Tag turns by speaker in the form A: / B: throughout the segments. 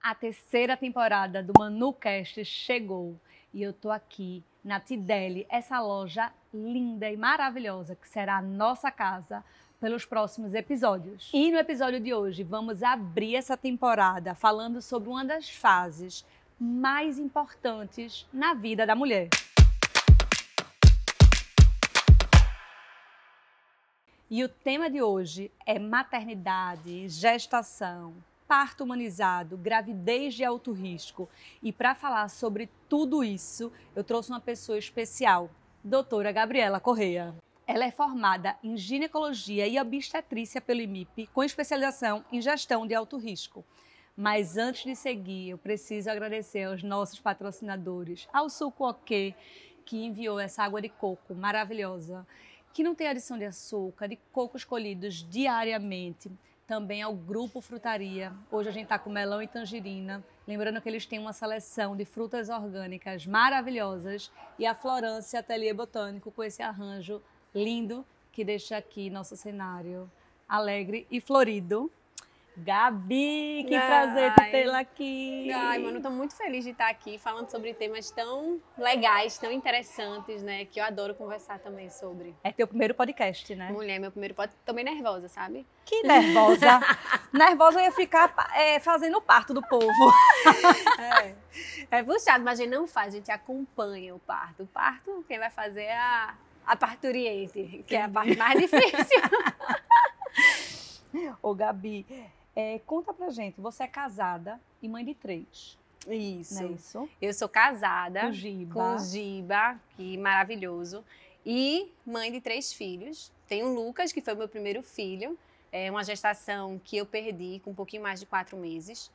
A: A terceira temporada do ManuCast chegou e eu tô aqui na Tideli, essa loja linda e maravilhosa que será a nossa casa pelos próximos episódios. E no episódio de hoje vamos abrir essa temporada falando sobre uma das fases mais importantes na vida da mulher. E o tema de hoje é maternidade, gestação, parto humanizado, gravidez de alto risco. E para falar sobre tudo isso, eu trouxe uma pessoa especial, doutora Gabriela Correia. Ela é formada em ginecologia e obstetrícia pelo IMIP, com especialização em gestão de alto risco. Mas antes de seguir, eu preciso agradecer aos nossos patrocinadores, ao Suco OK, que enviou essa água de coco maravilhosa, que não tem adição de açúcar, de coco escolhidos diariamente. Também ao Grupo Frutaria. Hoje a gente está com melão e tangerina. Lembrando que eles têm uma seleção de frutas orgânicas maravilhosas. E a Florância Ateliê Botânico com esse arranjo lindo que deixa aqui nosso cenário alegre e florido. Gabi, que prazer te tê-la aqui.
B: Ai, mano, tô muito feliz de estar aqui falando sobre temas tão legais, tão interessantes, né? Que eu adoro conversar também sobre.
A: É teu primeiro podcast, né?
B: Mulher, meu primeiro podcast. Tô meio nervosa, sabe?
A: Que nervosa. Nervosa eu ia ficar fazendo o parto do povo.
B: É puxado, mas a gente não faz, a gente acompanha o parto. O parto, quem vai fazer é a parturiente, que é a parte mais difícil.
A: Ô, Gabi, conta pra gente, você é casada e mãe de 3.
B: Isso.
A: Não é isso?
B: Eu sou casada
A: Com
B: o Giba, que maravilhoso, e mãe de 3 filhos. Tenho o Lucas, que foi o meu primeiro filho, é uma gestação que eu perdi com um pouquinho mais de 4 meses.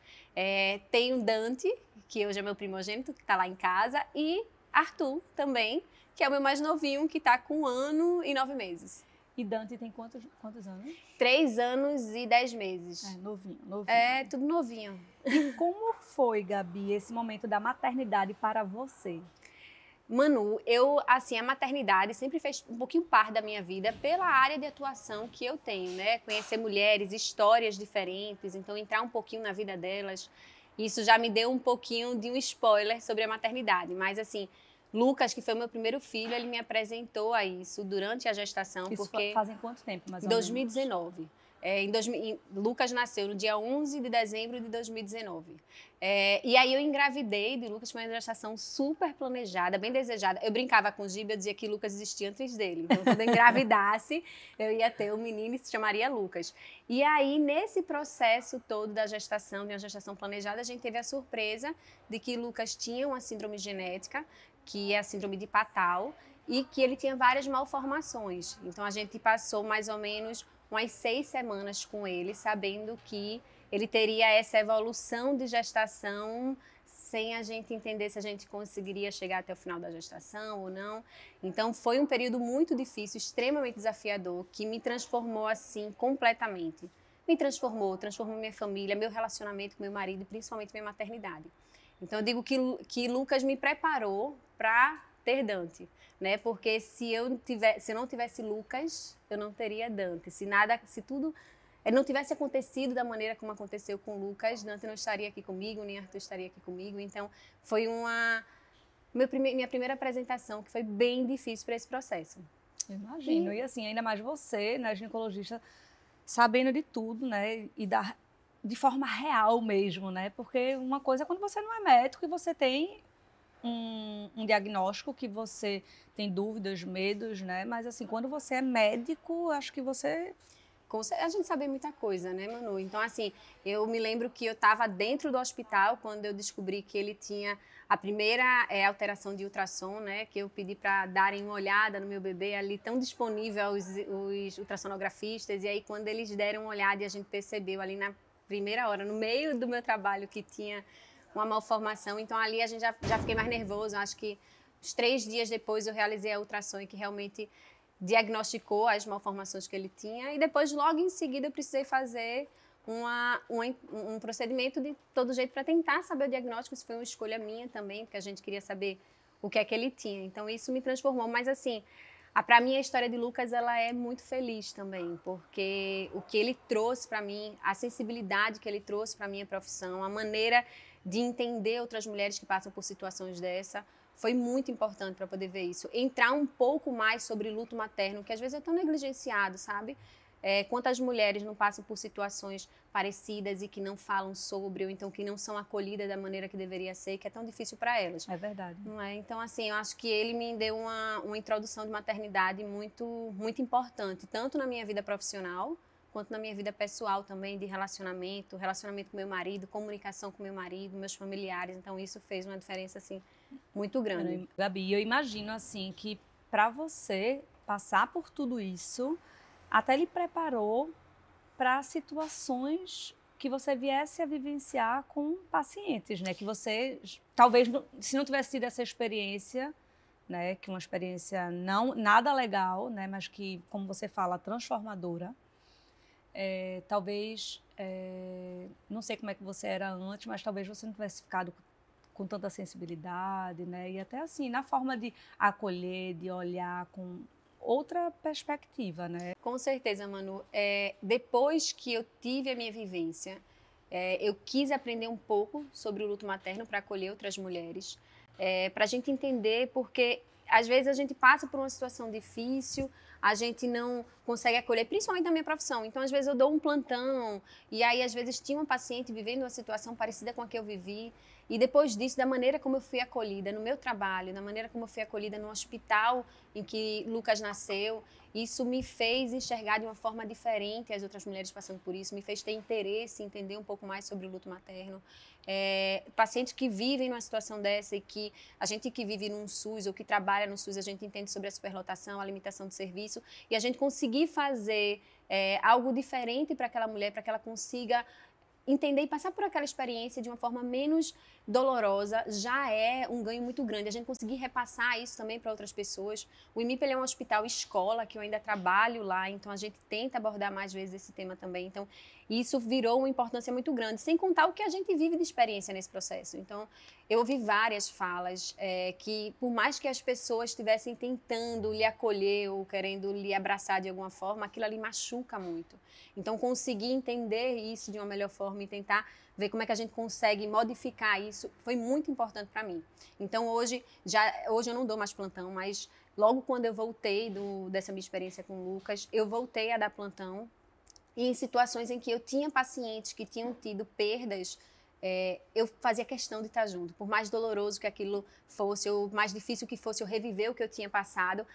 B: Tenho Dante, que hoje é meu primogênito, que está lá em casa, e Arthur também, que é o meu mais novinho, que está com 1 ano e 9 meses.
A: E Dante tem quantos anos?
B: 3 anos e 10 meses.
A: Novinho.
B: É, tudo novinho.
A: E como foi, Gabi, esse momento da maternidade para você?
B: Manu, a maternidade sempre fez um pouquinho parte da minha vida pela área de atuação que eu tenho, né? Conhecer mulheres, histórias diferentes, então entrar um pouquinho na vida delas. Isso já me deu um pouquinho de um spoiler sobre a maternidade, mas assim, Lucas, que foi o meu primeiro filho, ele me apresentou a isso durante a gestação.
A: Isso
B: porque
A: fazem quanto tempo, mais ou
B: menos? 2019. Lucas nasceu no dia 11 de dezembro de 2019. E aí eu engravidei de Lucas, foi uma gestação super planejada, bem desejada. Eu brincava com o Giba, eu dizia que Lucas existia antes dele. Então, quando eu engravidasse, eu ia ter um menino e se chamaria Lucas. E aí, nesse processo todo da gestação, de uma gestação planejada, a gente teve a surpresa de que Lucas tinha uma síndrome genética, que é a síndrome de Patau, e que ele tinha várias malformações. Então, a gente passou mais ou menos umas 6 semanas com ele, sabendo que ele teria essa evolução de gestação sem a gente entender se a gente conseguiria chegar até o final da gestação ou não. Então, foi um período muito difícil, extremamente desafiador, que me transformou assim completamente. Me transformou minha família, meu relacionamento com meu marido e principalmente minha maternidade. Então, eu digo que Lucas me preparou para ter Dante, né? Porque se eu não tivesse Lucas, eu não teria Dante. Se tudo não tivesse acontecido da maneira como aconteceu com Lucas, Dante não estaria aqui comigo, nem Arthur estaria aqui comigo. Então, foi minha primeira apresentação, que foi bem difícil para esse processo.
A: Eu imagino. E assim, ainda mais você, né, ginecologista, sabendo de tudo, né? E de forma real mesmo, né? Porque uma coisa é quando você não é médico e você tem um diagnóstico que você tem dúvidas, medos, né? Mas assim, quando você é médico, acho que você...
B: A gente sabe muita coisa, né, Manu? Então, assim, eu me lembro que eu estava dentro do hospital quando eu descobri que ele tinha a primeira alteração de ultrassom, né? Que eu pedi para darem uma olhada no meu bebê ali, tão disponível os ultrassonografistas. E aí, quando eles deram uma olhada e a gente percebeu ali na primeira hora, no meio do meu trabalho, que tinha uma malformação. Então, ali a gente já fiquei mais nervoso. Acho que uns 3 dias depois eu realizei a ultrassom e que realmente diagnosticou as malformações que ele tinha. E depois, logo em seguida, eu precisei fazer um procedimento de todo jeito para tentar saber o diagnóstico. Isso foi uma escolha minha também, porque a gente queria saber o que é que ele tinha. Então, isso me transformou. Mas, assim, Para mim, a história de Lucas, ela é muito feliz também, porque o que ele trouxe para mim, a sensibilidade que ele trouxe para a minha profissão, a maneira de entender outras mulheres que passam por situações dessa, foi muito importante para poder ver isso. Entrar um pouco mais sobre luto materno, que às vezes é tão negligenciado, sabe? Quantas mulheres não passam por situações parecidas e que não falam sobre, ou então que não são acolhidas da maneira que deveria ser, que é tão difícil para elas.
A: É verdade.
B: Não é? Então, assim, eu acho que ele me deu uma introdução de maternidade muito, muito importante, tanto na minha vida profissional, quanto na minha vida pessoal também, de relacionamento com meu marido, comunicação com meu marido, meus familiares. Então, isso fez uma diferença, assim, muito grande.
A: Gabi, eu imagino, assim, que para você passar por tudo isso, até lhe preparou para situações que você viesse a vivenciar com pacientes, né? Que você, talvez, se não tivesse tido essa experiência, né? Que uma experiência não nada legal, né? Mas que, como você fala, transformadora. Talvez, não sei como é que você era antes, mas talvez você não tivesse ficado com tanta sensibilidade, né? E até assim, na forma de acolher, de olhar com outra perspectiva, né?
B: Com certeza, Manu. Depois que eu tive a minha vivência, eu quis aprender um pouco sobre o luto materno para acolher outras mulheres, para a gente entender, porque às vezes a gente passa por uma situação difícil, a gente não consegue acolher, principalmente na minha profissão. Então, às vezes eu dou um plantão, e aí às vezes tinha uma paciente vivendo uma situação parecida com a que eu vivi, e depois disso, da maneira como eu fui acolhida no meu trabalho, da maneira como eu fui acolhida no hospital em que Lucas nasceu, isso me fez enxergar de uma forma diferente as outras mulheres passando por isso, me fez ter interesse em entender um pouco mais sobre o luto materno. Pacientes que vivem numa situação dessa e que a gente que vive num SUS ou que trabalha no SUS, a gente entende sobre a superlotação, a limitação de serviço, e a gente conseguir fazer algo diferente para aquela mulher, para que ela consiga entender e passar por aquela experiência de uma forma menos dolorosa, já é um ganho muito grande. A gente conseguir repassar isso também para outras pessoas. O IMIP é um hospital escola, que eu ainda trabalho lá, então a gente tenta abordar mais vezes esse tema também. Então, isso virou uma importância muito grande, sem contar o que a gente vive de experiência nesse processo. Então, eu ouvi várias falas que, por mais que as pessoas estivessem tentando lhe acolher ou querendo lhe abraçar de alguma forma, aquilo ali machuca muito. Então, conseguir entender isso de uma melhor forma e tentar ver como é que a gente consegue modificar isso foi muito importante para mim. Então, hoje eu não dou mais plantão, mas logo quando eu voltei dessa minha experiência com o Lucas, eu voltei a dar plantão. E em situações em que eu tinha pacientes que tinham tido perdas, eu fazia questão de estar junto. Por mais doloroso que aquilo fosse, ou mais difícil que fosse eu reviver o que eu tinha passado,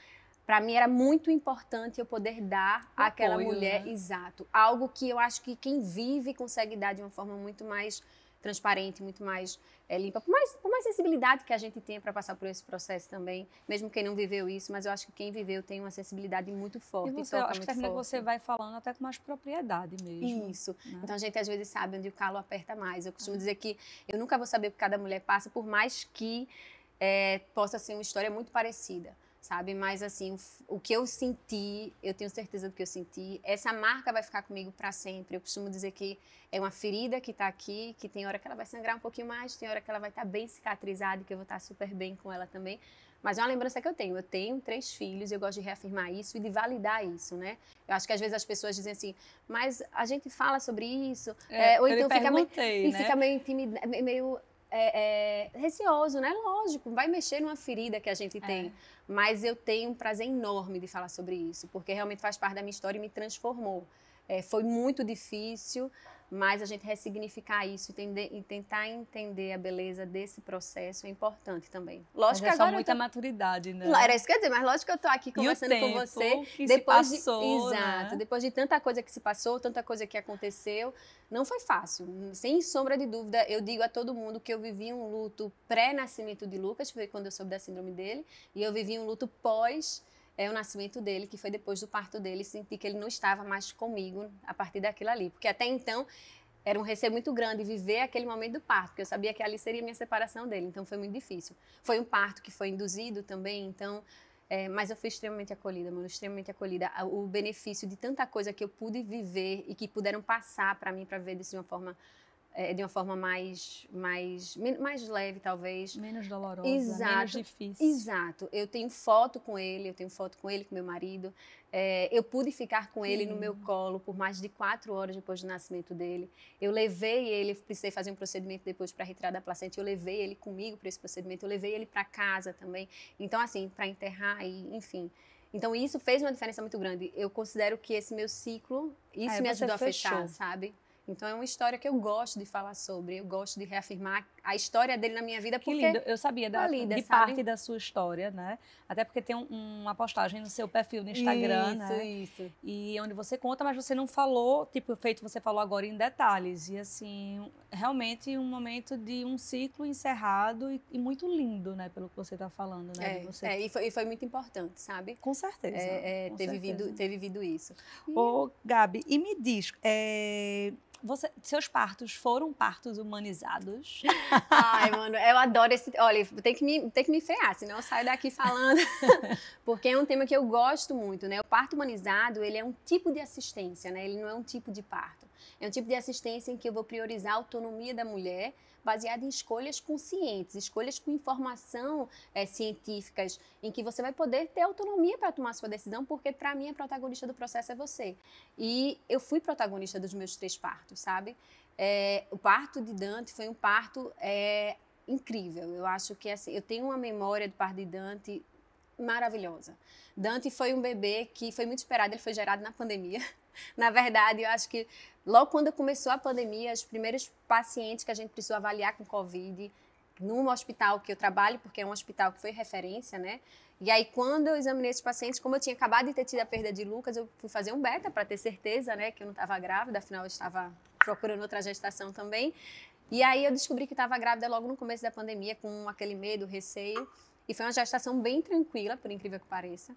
B: para mim era muito importante eu poder dar àquela mulher, né? Exato, algo que eu acho que quem vive consegue dar de uma forma muito mais transparente, muito mais limpa, por mais sensibilidade que a gente tenha para passar por esse processo também, mesmo quem não viveu isso, mas eu acho que quem viveu tem uma sensibilidade muito forte.
A: E você, eu acho que você vai falando até com mais propriedade mesmo.
B: Isso. Né? Então a gente às vezes sabe onde o calo aperta mais. Eu costumo dizer que eu nunca vou saber o que cada mulher passa, por mais que possa ser uma história muito parecida. Sabe? Mas, assim, o que eu senti, eu tenho certeza do que eu senti, essa marca vai ficar comigo para sempre. Eu costumo dizer que é uma ferida que está aqui, que tem hora que ela vai sangrar um pouquinho mais, tem hora que ela vai estar bem cicatrizada e que eu vou estar super bem com ela também. Mas é uma lembrança que eu tenho. Eu tenho 3 filhos, eu gosto de reafirmar isso e de validar isso, né? Eu acho que às vezes as pessoas dizem assim, mas a gente fala sobre isso, ou então fica meio intimidado, meio... receoso, né? Lógico, vai mexer numa ferida que a gente tem. Mas eu tenho um prazer enorme de falar sobre isso, porque realmente faz parte da minha história e me transformou. Foi muito difícil, mas a gente ressignificar isso e tentar entender a beleza desse processo é importante também.
A: Lógico que agora muita maturidade, né?
B: Era isso que eu ia dizer, mas lógico que eu tô aqui conversando com você.
A: Que depois se passou,
B: exato,
A: né?
B: Depois de tanta coisa que se passou, tanta coisa que aconteceu, não foi fácil. Sem sombra de dúvida, eu digo a todo mundo que eu vivi um luto pré-nascimento de Lucas, foi quando eu soube da síndrome dele, e eu vivi um luto pós o nascimento dele, que foi depois do parto dele, senti que ele não estava mais comigo a partir daquilo ali. Porque até então era um receio muito grande viver aquele momento do parto, porque eu sabia que ali seria a minha separação dele, então foi muito difícil. Foi um parto que foi induzido também, então... mas eu fui extremamente acolhida, mano, extremamente acolhida. O benefício de tanta coisa que eu pude viver e que puderam passar para mim, para ver disso de uma forma de uma forma mais leve, talvez.
A: Menos dolorosa,
B: Exato,
A: menos difícil.
B: Exato. Eu tenho foto com ele, com meu marido. Eu pude ficar com ele no meu colo por mais de 4 horas depois do nascimento dele. Eu levei ele, precisei fazer um procedimento depois para retirar da placenta, eu levei ele comigo para esse procedimento, eu levei ele para casa também. Então, assim, para enterrar, enfim. Então, isso fez uma diferença muito grande. Eu considero que esse meu ciclo, isso me ajudou a fechar, sabe? Então, é uma história que eu gosto de falar sobre, eu gosto de reafirmar a história dele na minha vida.
A: Que lindo, eu sabia de parte da sua história, né? Até porque tem uma postagem no seu perfil no Instagram, né?
B: Isso.
A: E onde você conta, mas você não falou, tipo, feito você falou agora em detalhes. E assim, realmente um momento de um ciclo encerrado e muito lindo, né? Pelo que você está falando, né?
B: E foi muito importante, sabe?
A: Com certeza.
B: Ter vivido isso.
A: Ô, Gabi, e me diz, seus partos foram partos humanizados?
B: Ai, mano, eu adoro esse... Olha, tem que me frear, senão eu saio daqui falando. Porque é um tema que eu gosto muito, né? O parto humanizado, ele é um tipo de assistência, né? Ele não é um tipo de parto. É um tipo de assistência em que eu vou priorizar a autonomia da mulher baseada em escolhas conscientes, escolhas com informação científicas, em que você vai poder ter autonomia para tomar sua decisão, porque para mim a protagonista do processo é você. E eu fui protagonista dos meus 3 partos, sabe? O parto de Dante foi um parto incrível. Eu acho que assim, eu tenho uma memória do parto de Dante maravilhosa. Dante foi um bebê que foi muito esperado, ele foi gerado na pandemia. Na verdade, eu acho que logo quando começou a pandemia, os primeiros pacientes que a gente precisou avaliar com Covid, num hospital que eu trabalho, porque é um hospital que foi referência, né? E aí, quando eu examinei esses pacientes, como eu tinha acabado de ter tido a perda de Lucas, eu fui fazer um beta para ter certeza, né, que eu não estava grávida, afinal eu estava procurando outra gestação também. E aí eu descobri que estava grávida logo no começo da pandemia, com aquele medo, receio. E foi uma gestação bem tranquila, por incrível que pareça.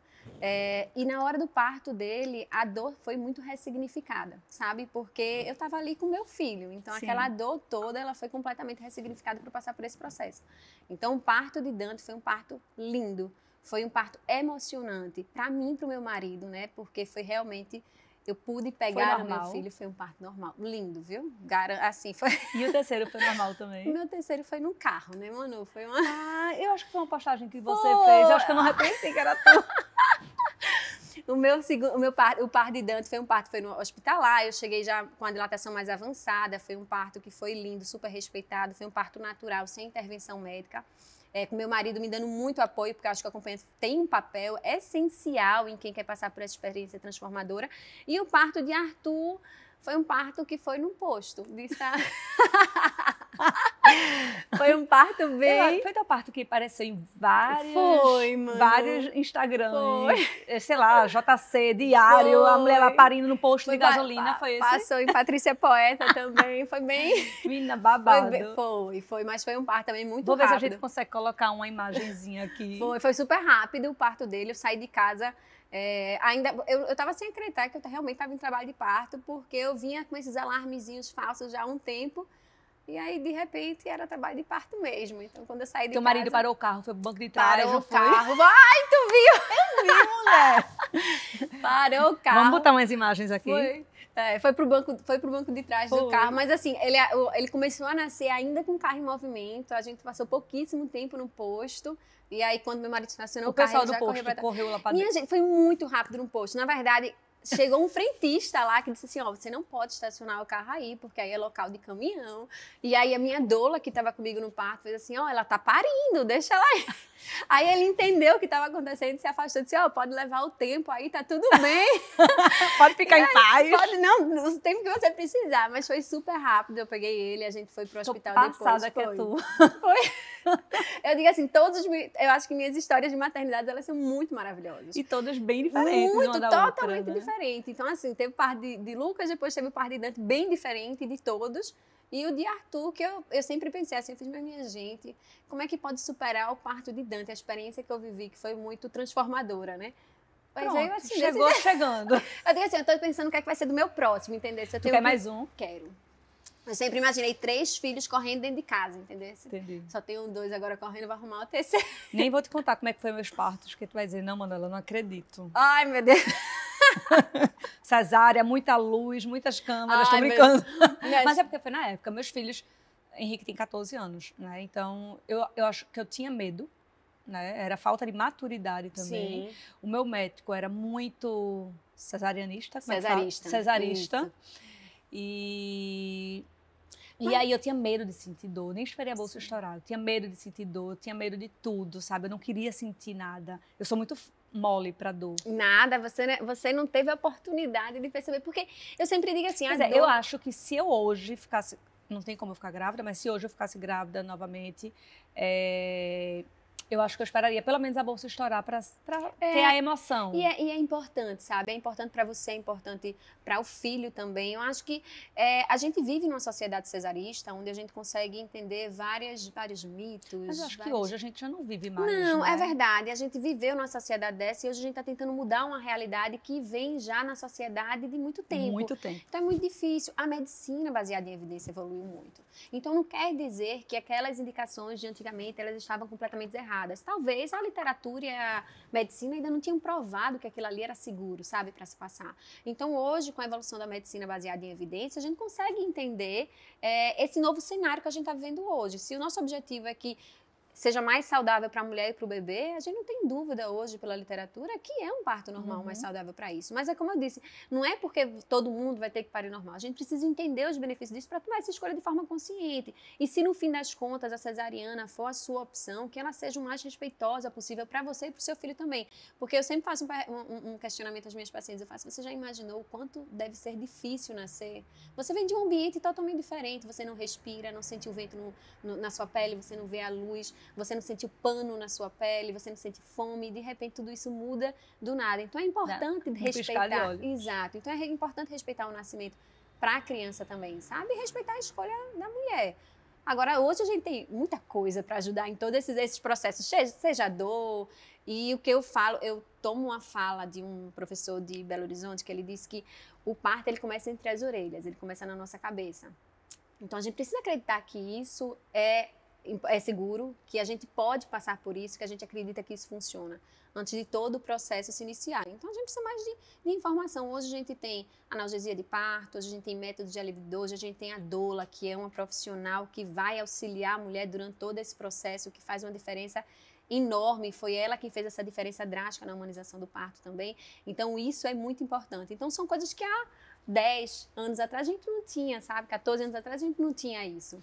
B: E na hora do parto dele, a dor foi muito ressignificada, sabe? Porque eu estava ali com meu filho. Então, Sim. Aquela dor toda, ela foi completamente ressignificada para passar por esse processo. Então, o parto de Dante foi um parto lindo. Foi um parto emocionante para mim e para o meu marido, né? Porque foi realmente... Eu pude pegar o meu filho, foi um parto normal. Lindo, viu? Assim, foi...
A: E o terceiro foi normal também?
B: O meu terceiro foi no carro, né, Manu? Foi uma...
A: eu acho que foi uma postagem que você fez. Eu acho que eu não reconheci que era tu.
B: O parto de Dante foi um parto, foi no hospitalar. Eu cheguei já com a dilatação mais avançada. Foi um parto que foi lindo, super respeitado. Foi um parto natural, sem intervenção médica. Com meu marido me dando muito apoio, porque eu acho que o acompanhante tem um papel essencial em quem quer passar por essa experiência transformadora. E o parto de Arthur foi um parto que foi num posto. Foi um parto bem...
A: Foi teu parto que apareceu em vários Instagrams. Sei lá, JC, Diário, a mulher lá parindo no posto de gasolina, foi esse?
B: Passou em Patrícia Poeta também, foi bem...
A: Menina, babado.
B: Foi, mas foi um parto também muito
A: rápido. Vou ver
B: rápido.
A: se a gente consegue colocar uma imagenzinha aqui.
B: Foi super rápido o parto dele, eu saí de casa... eu estava sem acreditar que eu realmente estava em trabalho de parto, porque eu vinha com esses alarmezinhos falsos já há um tempo, e aí, de repente, era trabalho de parto mesmo. Então, quando eu saí de casa...
A: Teu marido parou o carro, foi pro banco de trás,
B: parou o carro. Ai, tu viu?
A: Eu vi, mulher.
B: Parou o carro.
A: Vamos botar umas imagens aqui?
B: Foi pro banco de trás do carro. Mas assim, ele começou a nascer ainda com o carro em movimento. A gente passou pouquíssimo tempo no posto. E aí, quando meu marido estacionou o carro,
A: pessoal do posto correu lá pra dentro.
B: Minha gente, foi muito rápido no posto. Na verdade... Chegou um frentista lá que disse assim, você não pode estacionar o carro aí, porque aí é local de caminhão. E aí a minha doula, que estava comigo no parto, fez assim, ela tá parindo, deixa ela aí. Aí ele entendeu o que estava acontecendo e se afastou, disse, pode levar o tempo aí, tá tudo bem.
A: Pode ficar em paz.
B: Pode, não, o tempo que você precisar, mas foi super rápido, eu peguei ele, a gente foi pro hospital depois.
A: Passada que é tu.
B: Foi. Eu digo assim, eu acho que minhas histórias de maternidade, elas são muito maravilhosas.
A: E todas bem diferentes uma da
B: totalmente
A: outra, né?
B: diferente. Então, assim, teve o parto de Lucas, depois teve o parto de Dante, bem diferente de todos. E o de Arthur, que eu sempre pensei assim, eu fiz, mas minha gente, como é que pode superar o parto de Dante? A experiência que eu vivi, que foi muito transformadora, né?
A: Mas veio assim, chegou chegando.
B: Eu digo assim, eu tô pensando o que é que vai ser do meu próximo, entendeu?
A: Se eu tenho mais um?
B: Quero. Eu sempre imaginei 3 filhos correndo dentro de casa, entendeu?
A: Entendi.
B: Só tenho 2 agora correndo, vou arrumar o terceiro.
A: Nem vou te contar como é que foi meus partos, que tu vai dizer, não, Manuela, eu não acredito.
B: Ai, meu Deus.
A: Cesárea, muita luz, muitas câmeras, tô
B: Ai,
A: brincando.
B: Mas-
A: Mas é porque foi na época. Meus filhos, Henrique tem 14 anos, né? Então, eu acho que eu tinha medo, né? Era falta de maturidade também.
B: Sim,
A: O meu médico era muito cesarianista, como é que fala?
B: cesarista.
A: Cesarista.
B: Isso.
A: E aí eu tinha medo de sentir dor, nem esperei a bolsa estourar. Eu tinha medo de sentir dor, eu tinha medo de tudo, sabe? Eu não queria sentir nada. Eu sou muito mole pra dor.
B: Nada, você não teve a oportunidade de perceber. Porque eu sempre digo assim,
A: Mas eu acho que se eu hoje ficasse, não tem como eu ficar grávida, mas se hoje eu ficasse grávida novamente, eu acho que eu esperaria pelo menos a bolsa estourar para ter a emoção.
B: E é importante, sabe? É importante para você, é importante para o filho também. Eu acho que a gente vive numa sociedade cesarista, onde a gente consegue entender vários mitos.
A: Mas eu acho que hoje a gente já não vive mais.
B: Não,
A: né?
B: é verdade. A gente viveu numa sociedade dessa e hoje a gente está tentando mudar uma realidade que vem já na sociedade de muito tempo.
A: Muito tempo.
B: Então é muito difícil. A medicina baseada em evidência evoluiu muito. Então não quer dizer que aquelas indicações de antigamente elas estavam completamente erradas. Talvez a literatura e a medicina ainda não tinham provado que aquilo ali era seguro, sabe, para se passar. Então hoje, com a evolução da medicina baseada em evidência, a gente consegue entender esse novo cenário que a gente está vivendo hoje. Se o nosso objetivo é que seja mais saudável para a mulher e para o bebê, a gente não tem dúvida hoje pela literatura que é um parto normal mais saudável para isso. Mas é como eu disse, não é porque todo mundo vai ter que parir normal. A gente precisa entender os benefícios disso para tomar essa escolha de forma consciente. E se no fim das contas a cesariana for a sua opção, que ela seja o mais respeitosa possível para você e para o seu filho também. Porque eu sempre faço um questionamento às minhas pacientes. Eu faço, você já imaginou o quanto deve ser difícil nascer? Você vem de um ambiente totalmente diferente, você não respira, não sente o vento na sua pele, você não vê a luz, você não sente o pano na sua pele, você não sente fome, e de repente tudo isso muda do nada. Então é importante respeitar. Exato. Então é importante respeitar o nascimento para a criança também, sabe? E respeitar a escolha da mulher. Agora, hoje a gente tem muita coisa para ajudar em todos esses processos, seja dor. E o que eu falo, eu tomo uma fala de um professor de Belo Horizonte que ele disse que o parto ele começa entre as orelhas, ele começa na nossa cabeça. Então a gente precisa acreditar que isso é seguro, que a gente pode passar por isso, que a gente acredita que isso funciona, antes de todo o processo se iniciar. Então, a gente precisa mais de informação. Hoje a gente tem analgesia de parto, hoje a gente tem método de alívio de dor, hoje a gente tem a doula, que é uma profissional que vai auxiliar a mulher durante todo esse processo, que faz uma diferença enorme, foi ela que fez essa diferença drástica na humanização do parto também. Então, isso é muito importante. Então, são coisas que há 10 anos atrás a gente não tinha, sabe? 14 anos atrás a gente não tinha isso.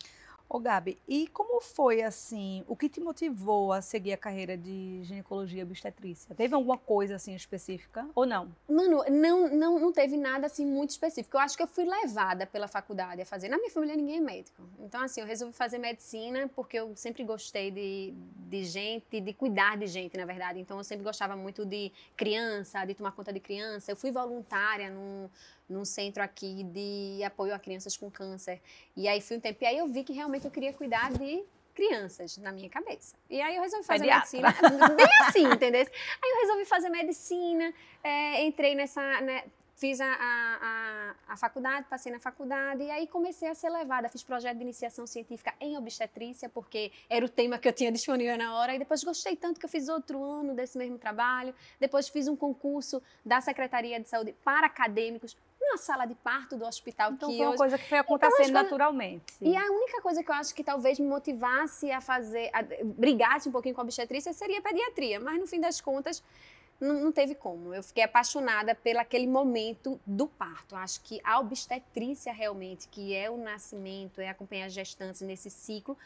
A: Ô, Gabi, e como foi, assim, o que te motivou a seguir a carreira de ginecologia e obstetrícia? Teve alguma coisa, assim, específica ou não?
B: Mano, não teve nada, assim, muito específico. Eu acho que eu fui levada pela faculdade a fazer. Na minha família, ninguém é médico. Então, assim, eu resolvi fazer medicina porque eu sempre gostei de gente, de cuidar de gente, na verdade. Então, eu sempre gostava muito de criança, de tomar conta de criança. Eu fui voluntária num centro aqui de apoio a crianças com câncer. E aí fui um tempo. E aí eu vi que realmente eu queria cuidar de crianças na minha cabeça. E aí eu resolvi fazer medicina. Bem assim, entendeu? Aí eu resolvi fazer medicina, entrei fiz a faculdade, passei na faculdade e aí comecei a ser levada. Fiz projeto de iniciação científica em obstetrícia, porque era o tema que eu tinha disponível na hora. E depois gostei tanto que eu fiz outro ano desse mesmo trabalho. Depois fiz um concurso da Secretaria de Saúde para acadêmicos, na sala de parto do hospital.
A: Então
B: que
A: foi uma
B: hoje...
A: coisa que foi acontecendo naturalmente.
B: E a única coisa que eu acho que talvez me motivasse a brigasse um pouquinho com a obstetrícia seria a pediatria. Mas no fim das contas, não teve como. Eu fiquei apaixonada pelo aquele momento do parto. Acho que a obstetrícia realmente, que é o nascimento, é acompanhar as gestantes nesse ciclo,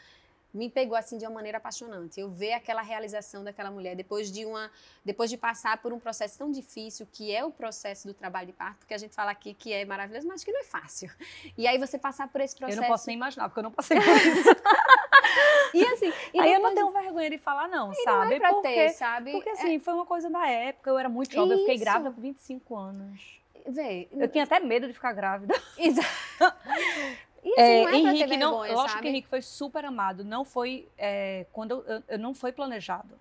B: me pegou assim de uma maneira apaixonante. Eu ver aquela realização daquela mulher depois de passar por um processo tão difícil que é o processo do trabalho de parto, porque a gente fala aqui que é maravilhoso, mas que não é fácil. E aí você passar por esse processo...
A: Eu não posso nem imaginar, porque eu não passei por isso.
B: E assim...
A: Aí eu não tenho vergonha de falar não, sabe?
B: Não é pra ter, sabe?
A: Porque assim, foi uma coisa da época, eu era muito jovem, eu fiquei grávida com 25 anos. Eu tinha até medo de ficar grávida.
B: Exato. E assim, não é
A: Henrique,
B: pra ter vergonha,
A: lógico
B: sabe?
A: que Henrique foi super amado, não foi, quando eu não foi planejado.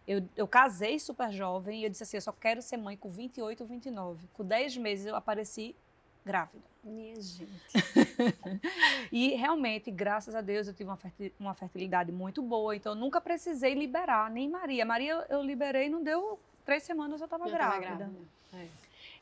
A: Eu casei super jovem e eu disse assim, eu só quero ser mãe com 28, 29. Com 10 meses eu apareci grávida.
B: Minha gente.
A: E realmente, graças a Deus, eu tive uma fertilidade muito boa, então eu nunca precisei liberar, nem Maria. Maria eu liberei, não deu 3 semanas eu estava grávida.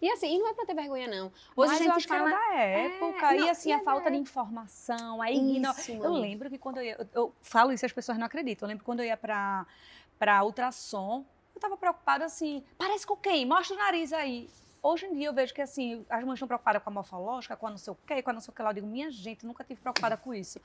B: E assim, e não é pra ter vergonha, não. Hoje
A: Mas
B: a gente
A: eu acho
B: fala...
A: que era da época,
B: não,
A: e assim,
B: e
A: a
B: é
A: falta
B: da
A: de
B: época.
A: informação,
B: Isso,
A: Eu
B: mano.
A: lembro que quando eu falo isso, as pessoas não acreditam. Eu lembro que quando eu ia pra ultrassom, eu tava preocupada assim, parece com quem? Mostra o nariz aí. Hoje em dia eu vejo que assim, as mães estão preocupadas com a morfológica, com a não sei o quê, com a não sei o que lá. Eu digo, minha gente, nunca tive preocupada com isso.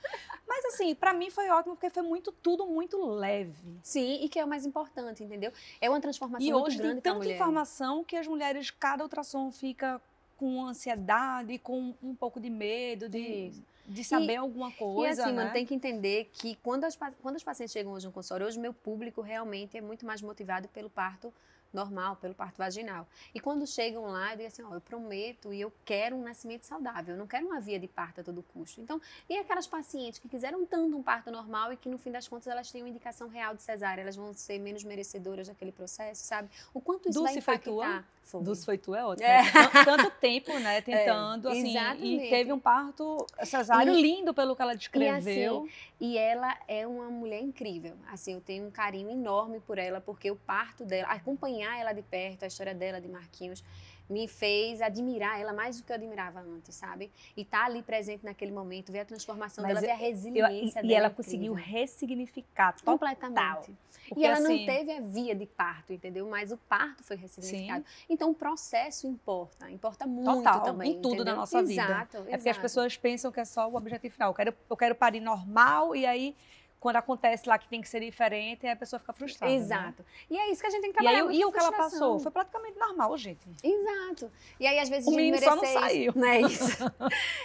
A: Mas assim, pra mim foi ótimo, porque foi tudo muito leve.
B: Sim, e que é o mais importante, entendeu? É uma transformação
A: E
B: muito
A: hoje tem
B: grande pra
A: tanta
B: mulher.
A: informação que as mulheres, cada ultrassom fica com ansiedade, com um pouco de medo
B: Isso.
A: de saber alguma
B: E
A: coisa,
B: assim,
A: né?
B: mano, tem que entender que quando as pacientes chegam hoje no consultório, hoje meu público realmente é muito mais motivado pelo parto normal, pelo parto vaginal. E quando chegam lá, eu digo assim, ó, eu prometo e eu quero um nascimento saudável, eu não quero uma via de parto a todo custo. Então, e aquelas pacientes que quiseram tanto um parto normal e que no fim das contas elas têm uma indicação real de cesárea, elas vão ser menos merecedoras daquele processo, sabe? O quanto isso vai
A: Dulce foi tua?
B: impactar. Foi.
A: Dulce foi tu é ótimo.
B: É.
A: Tanto tempo, né, tentando, assim,
B: exatamente.
A: e teve um parto cesáreo lindo pelo que ela descreveu.
B: Assim, e ela é uma mulher incrível. Assim, eu tenho um carinho enorme por ela, porque o parto dela, acompanhar ela de perto, a história dela de Marquinhos, me fez admirar ela mais do que eu admirava antes, sabe? E estar ali presente naquele momento, ver a transformação dela, ver a resiliência dela.
A: E ela
B: incrível.
A: conseguiu ressignificar
B: completamente.
A: Porque,
B: E ela
A: assim,
B: não teve a via de parto, entendeu? Mas o parto foi ressignificado. Então o processo importa muito
A: total,
B: também.
A: em tudo
B: entendeu?
A: da nossa vida.
B: Exato.
A: É porque as pessoas pensam que é só o objetivo final. Eu quero parir normal e aí, quando acontece lá que tem que ser diferente, aí a pessoa fica frustrada.
B: Exato.
A: Né?
B: E é isso que a gente tem que trabalhar.
A: E o que ela passou foi praticamente normal, gente.
B: Exato. E aí, às vezes,
A: O
B: a gente
A: menino só não saiu.
B: Não é isso.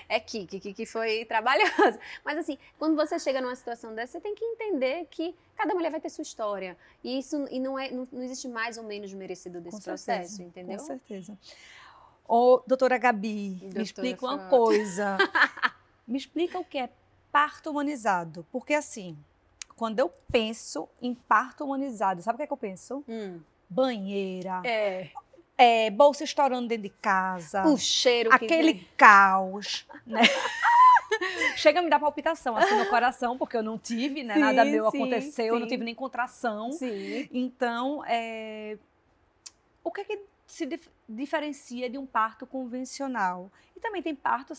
B: É que foi trabalhoso. Mas assim, quando você chega numa situação dessa, você tem que entender que cada mulher vai ter sua história. E não existe mais ou menos merecedor desse processo, entendeu?
A: Com certeza. Ô, doutora Gabi, me explica uma coisa. Me explica o que é parto humanizado. Porque assim, quando eu penso em parto humanizado, sabe o que é que eu penso? Banheira, bolsa estourando dentro de casa,
B: o cheiro
A: aquele caos, né? Chega a me dar palpitação assim no coração, porque eu não tive, né? Nada meu aconteceu, eu não tive nem contração.
B: Sim.
A: Então, o que é que se diferencia de um parto convencional? E também tem parto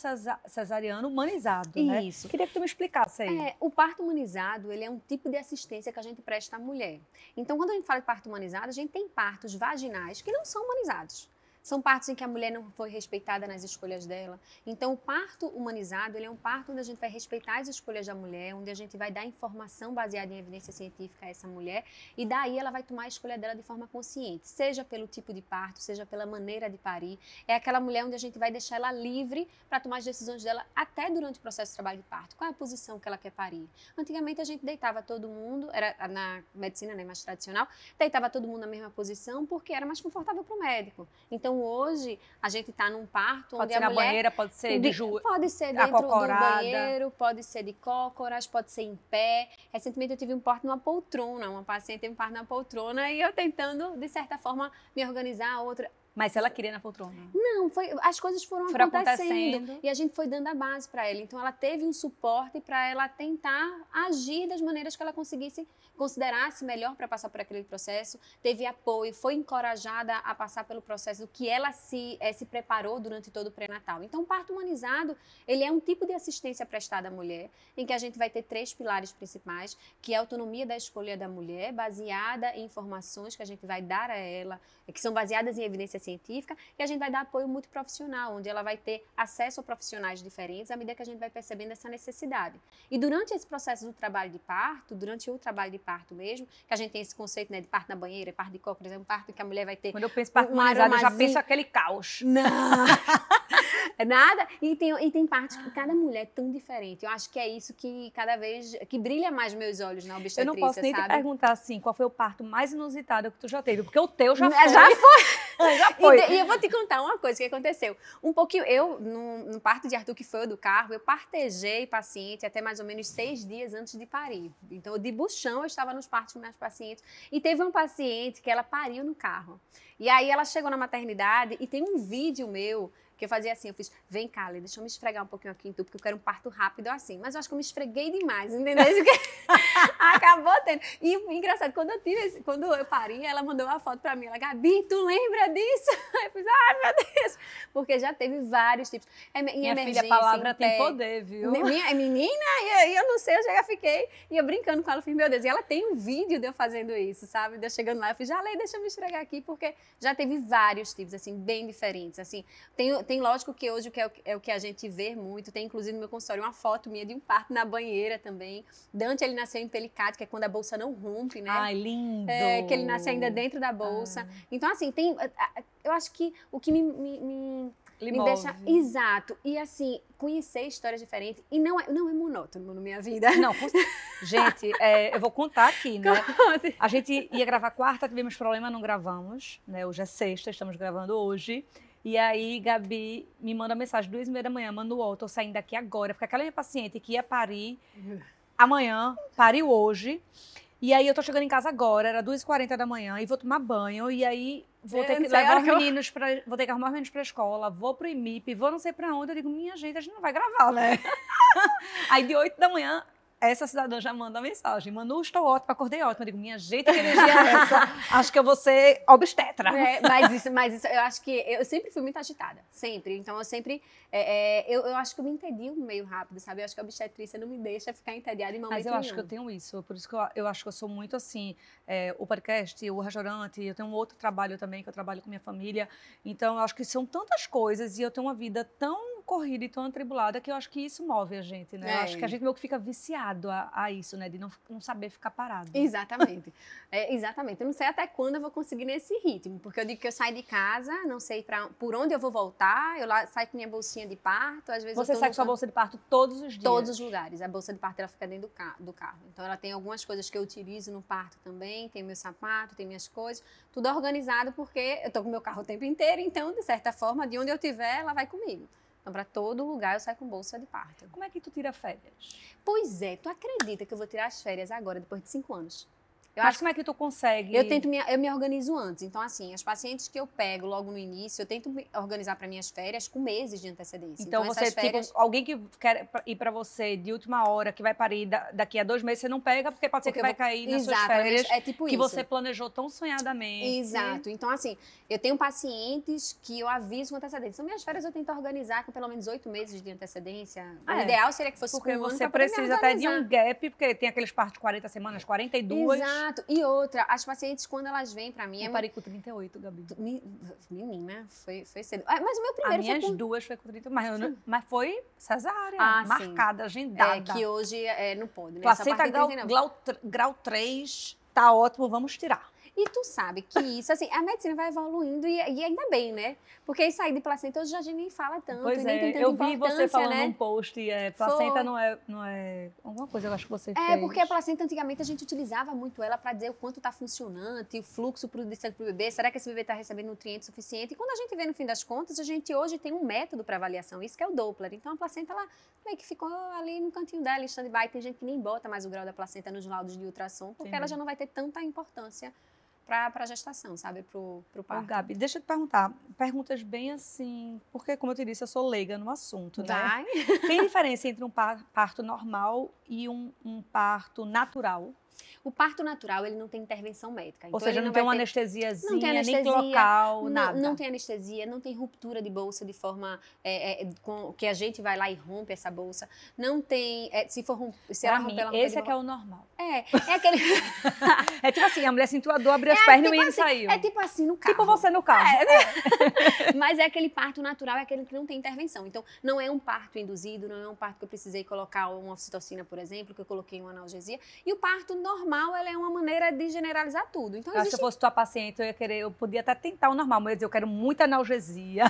A: cesariano humanizado, né?
B: Isso.
A: Queria que tu me explicasse aí.
B: O parto humanizado, ele é um tipo de assistência que a gente presta à mulher. Então, quando a gente fala de parto humanizado, a gente tem partos vaginais que não são humanizados. São partos em que a mulher não foi respeitada nas escolhas dela. Então, o parto humanizado, ele é um parto onde a gente vai respeitar as escolhas da mulher, onde a gente vai dar informação baseada em evidência científica a essa mulher, e daí ela vai tomar a escolha dela de forma consciente, seja pelo tipo de parto, seja pela maneira de parir. É aquela mulher onde a gente vai deixar ela livre para tomar as decisões dela até durante o processo de trabalho de parto. Qual é a posição que ela quer parir? Antigamente, a gente deitava todo mundo, era na medicina, né, mais tradicional, deitava todo mundo na mesma posição porque era mais confortável para o médico. Então, hoje, a gente está num parto
A: pode
B: onde
A: ser
B: a
A: na
B: mulher...
A: banheira, pode ser de joelho.
B: Pode ser dentro do banheiro, pode ser de cócoras, pode ser em pé. Recentemente eu tive um parto numa poltrona, uma paciente teve um parto na poltrona e eu tentando, de certa forma, me organizar, outra...
A: Mas se ela queria na poltrona?
B: Não, as coisas foram acontecendo e a gente foi dando a base para ela. Então, ela teve um suporte para ela tentar agir das maneiras que ela considerasse melhor para passar por aquele processo. Teve apoio, foi encorajada a passar pelo processo do que ela se preparou durante todo o pré-natal. Então, o parto humanizado, ele é um tipo de assistência prestada à mulher, em que a gente vai ter 3 pilares principais, que é a autonomia da escolha da mulher, baseada em informações que a gente vai dar a ela, que são baseadas em evidência científica, e a gente vai dar apoio muito profissional, onde ela vai ter acesso a profissionais diferentes à medida que a gente vai percebendo essa necessidade. E durante esse processo do trabalho de parto, durante o trabalho de parto mesmo, que a gente tem esse conceito, né, de parto na banheira, parto de cócoras, é um parto que a mulher vai ter...
A: Quando eu penso em parto humanizado, eu já penso aquele caos.
B: Não! É nada. E tem partes que cada mulher é tão diferente. Eu acho que é isso que cada vez... que brilha mais meus olhos na obstetrícia,
A: eu não posso nem
B: sabe?
A: te perguntar assim, qual foi o parto mais inusitado que tu já teve, porque o teu já foi.
B: Já foi!
A: Já foi.
B: E eu vou te contar uma coisa que aconteceu. Um pouquinho, no parto de Arthur, que foi o do carro, eu partejei paciente até mais ou menos 6 dias antes de parir. Então, de buchão, eu estava nos partos com meus pacientes. E teve uma paciente que ela pariu no carro. E aí, ela chegou na maternidade e tem um vídeo meu Porque eu fazia assim, eu fiz, vem cá, Lê, deixa eu me esfregar um pouquinho aqui em tu, porque eu quero um parto rápido assim. Mas eu acho que eu me esfreguei demais, entendeu? Acabou tendo. E engraçado, quando eu pari, ela mandou uma foto pra mim, ela, Gabi, tu lembra disso? Eu fiz, ai, meu Deus. Porque já teve vários tipos. Em
A: Minha
B: emergência,
A: filha, a palavra
B: em
A: tem
B: pé.
A: poder, viu?
B: Minha menina, e eu não sei, eu já fiquei, e eu brincando com ela, eu fiz, meu Deus, e ela tem um vídeo de eu fazendo isso, sabe? De eu chegando lá, eu fiz, Lê, deixa eu me esfregar aqui, porque já teve vários tipos, assim, bem diferentes, assim. Tem lógico que hoje é o que a gente vê muito, tem inclusive no meu consultório uma foto minha de um parto na banheira também. Dante, ele nasceu em pelicato, que é quando a bolsa não rompe, né?
A: Ai, lindo!
B: Que ele nasce ainda dentro da bolsa. Então, assim, eu acho que o que me deixa exato. E assim, conhecer histórias diferentes. E não é monótono na minha vida.
A: Não, gente, eu vou contar aqui, né? A gente ia gravar quarta, tivemos problema, não gravamos, né? Hoje é sexta, estamos gravando hoje. E aí, Gabi me manda mensagem 2h30 da manhã, Manuel, tô saindo daqui agora, porque aquela minha paciente que ia parir amanhã, pariu hoje. E aí eu tô chegando em casa agora, era 2h40 da manhã, e vou tomar banho, e aí vou ter que levar os meninos vou ter que arrumar os meninos pra escola, vou pro IMIP, vou não sei pra onde, eu digo, minha gente, a gente não vai gravar, né? Aí de 8 da manhã, essa cidadã já manda mensagem, Manu, estou ótima, acordei ótima. Eu digo, minha gente, que energia é essa? Acho que eu vou ser obstetra.
B: Mas isso, eu acho que eu sempre fui muito agitada, sempre. Então eu sempre, eu acho que eu me entedio meio rápido, sabe? Eu acho que a obstetrícia não me deixa ficar entediada em momento
A: Mas eu
B: nenhum.
A: acho que eu tenho isso, por isso que eu acho que eu sou muito assim, o podcast, o restaurante, eu tenho um outro trabalho também, que eu trabalho com minha família, então eu acho que são tantas coisas e eu tenho uma vida tão corrida e tão atribulada que eu acho que isso move a gente, né? Eu acho que a gente meio que fica viciado a isso, né? De não saber ficar parado.
B: Exatamente. Exatamente. Eu não sei até quando eu vou conseguir nesse ritmo, porque eu digo que eu saio de casa, não sei por onde eu vou voltar, eu lá saio com minha bolsinha de parto, às vezes
A: Você sai com sua bolsa de parto todos os dias?
B: Todos os lugares. A bolsa de parto, ela fica dentro do carro. Então, ela tem algumas coisas que eu utilizo no parto também, tem meu sapato, tem minhas coisas, tudo organizado porque eu tô com o meu carro o tempo inteiro, então, de certa forma, de onde eu estiver, ela vai comigo. Então, para todo lugar, eu saio com bolsa de parto.
A: Como é que tu tira férias?
B: Pois é, tu acredita que eu vou tirar as férias agora, depois de 5 anos?
A: Mas como é que tu consegue?
B: Eu me organizo antes. Então, assim, as pacientes que eu pego logo no início, eu tento me organizar para minhas férias com meses de antecedência.
A: Então você, férias... tipo, alguém que quer ir para você de última hora, que vai parir daqui a 2 meses, você não pega, porque pode ser que vai cair nas suas férias,
B: tipo
A: que
B: isso.
A: você planejou tão sonhadamente.
B: Exato. Então, assim, eu tenho pacientes que eu aviso com antecedência. Então, minhas férias eu tento organizar com pelo menos 8 meses de antecedência. O ideal seria que fosse
A: porque
B: com um ano
A: você precisa até de um gap, porque tem aqueles partos de 40 semanas, 42.
B: Exato. E outra, as pacientes, quando elas vêm pra mim...
A: Eu parei com 38, Gabi.
B: Menina, foi cedo. Mas o meu primeiro
A: foi com... duas foi com 30, mas foi cesárea, marcada, agendada.
B: Que hoje não pode, né?
A: Placenta grau 3, tá ótimo, vamos tirar.
B: E tu sabe que isso, assim, a medicina vai evoluindo e ainda bem, né? Porque isso aí de placenta hoje a gente nem fala tanto,
A: pois
B: nem tem tanta
A: eu vi você falando
B: né?
A: num post, placenta não é alguma coisa, eu acho que você fez.
B: Porque a placenta, antigamente, a gente utilizava muito ela para dizer o quanto tá funcionante, o fluxo de sangue pro bebê, será que esse bebê tá recebendo nutrientes suficientes? E quando a gente vê, no fim das contas, a gente hoje tem um método para avaliação, isso que é o Doppler. Então, a placenta, ela meio que ficou ali no cantinho dela, em stand-by. Tem gente que nem bota mais o grau da placenta nos laudos de ultrassom, porque ela já não vai ter tanta importância para a gestação, sabe? Pro parto.
A: Gabi, deixa eu te perguntar. Perguntas bem assim, porque, como eu te disse, eu sou leiga no assunto, né? Tem diferença entre um parto normal e um parto natural?
B: O parto natural, ele não tem intervenção médica.
A: Ou seja, não tem uma anestesiazinha, nem local, nada.
B: Não tem anestesia, não tem ruptura de bolsa de forma que a gente vai lá e rompe essa bolsa. Não tem, se ela romper, ela rompe.
A: Esse é o normal.
B: É aquele...
A: É tipo assim, a mulher sentiu a dor, abriu as pernas e o menino saiu.
B: É tipo assim no carro.
A: Tipo você no carro.
B: Mas é aquele parto natural, é aquele que não tem intervenção. Então, não é um parto induzido, não é um parto que eu precisei colocar uma ocitocina, por exemplo, que eu coloquei uma analgesia. E o parto normal, ela é uma maneira de generalizar tudo. Então,
A: se eu fosse tua paciente, eu podia até tentar o normal, mas eu ia dizer, eu quero muita analgesia.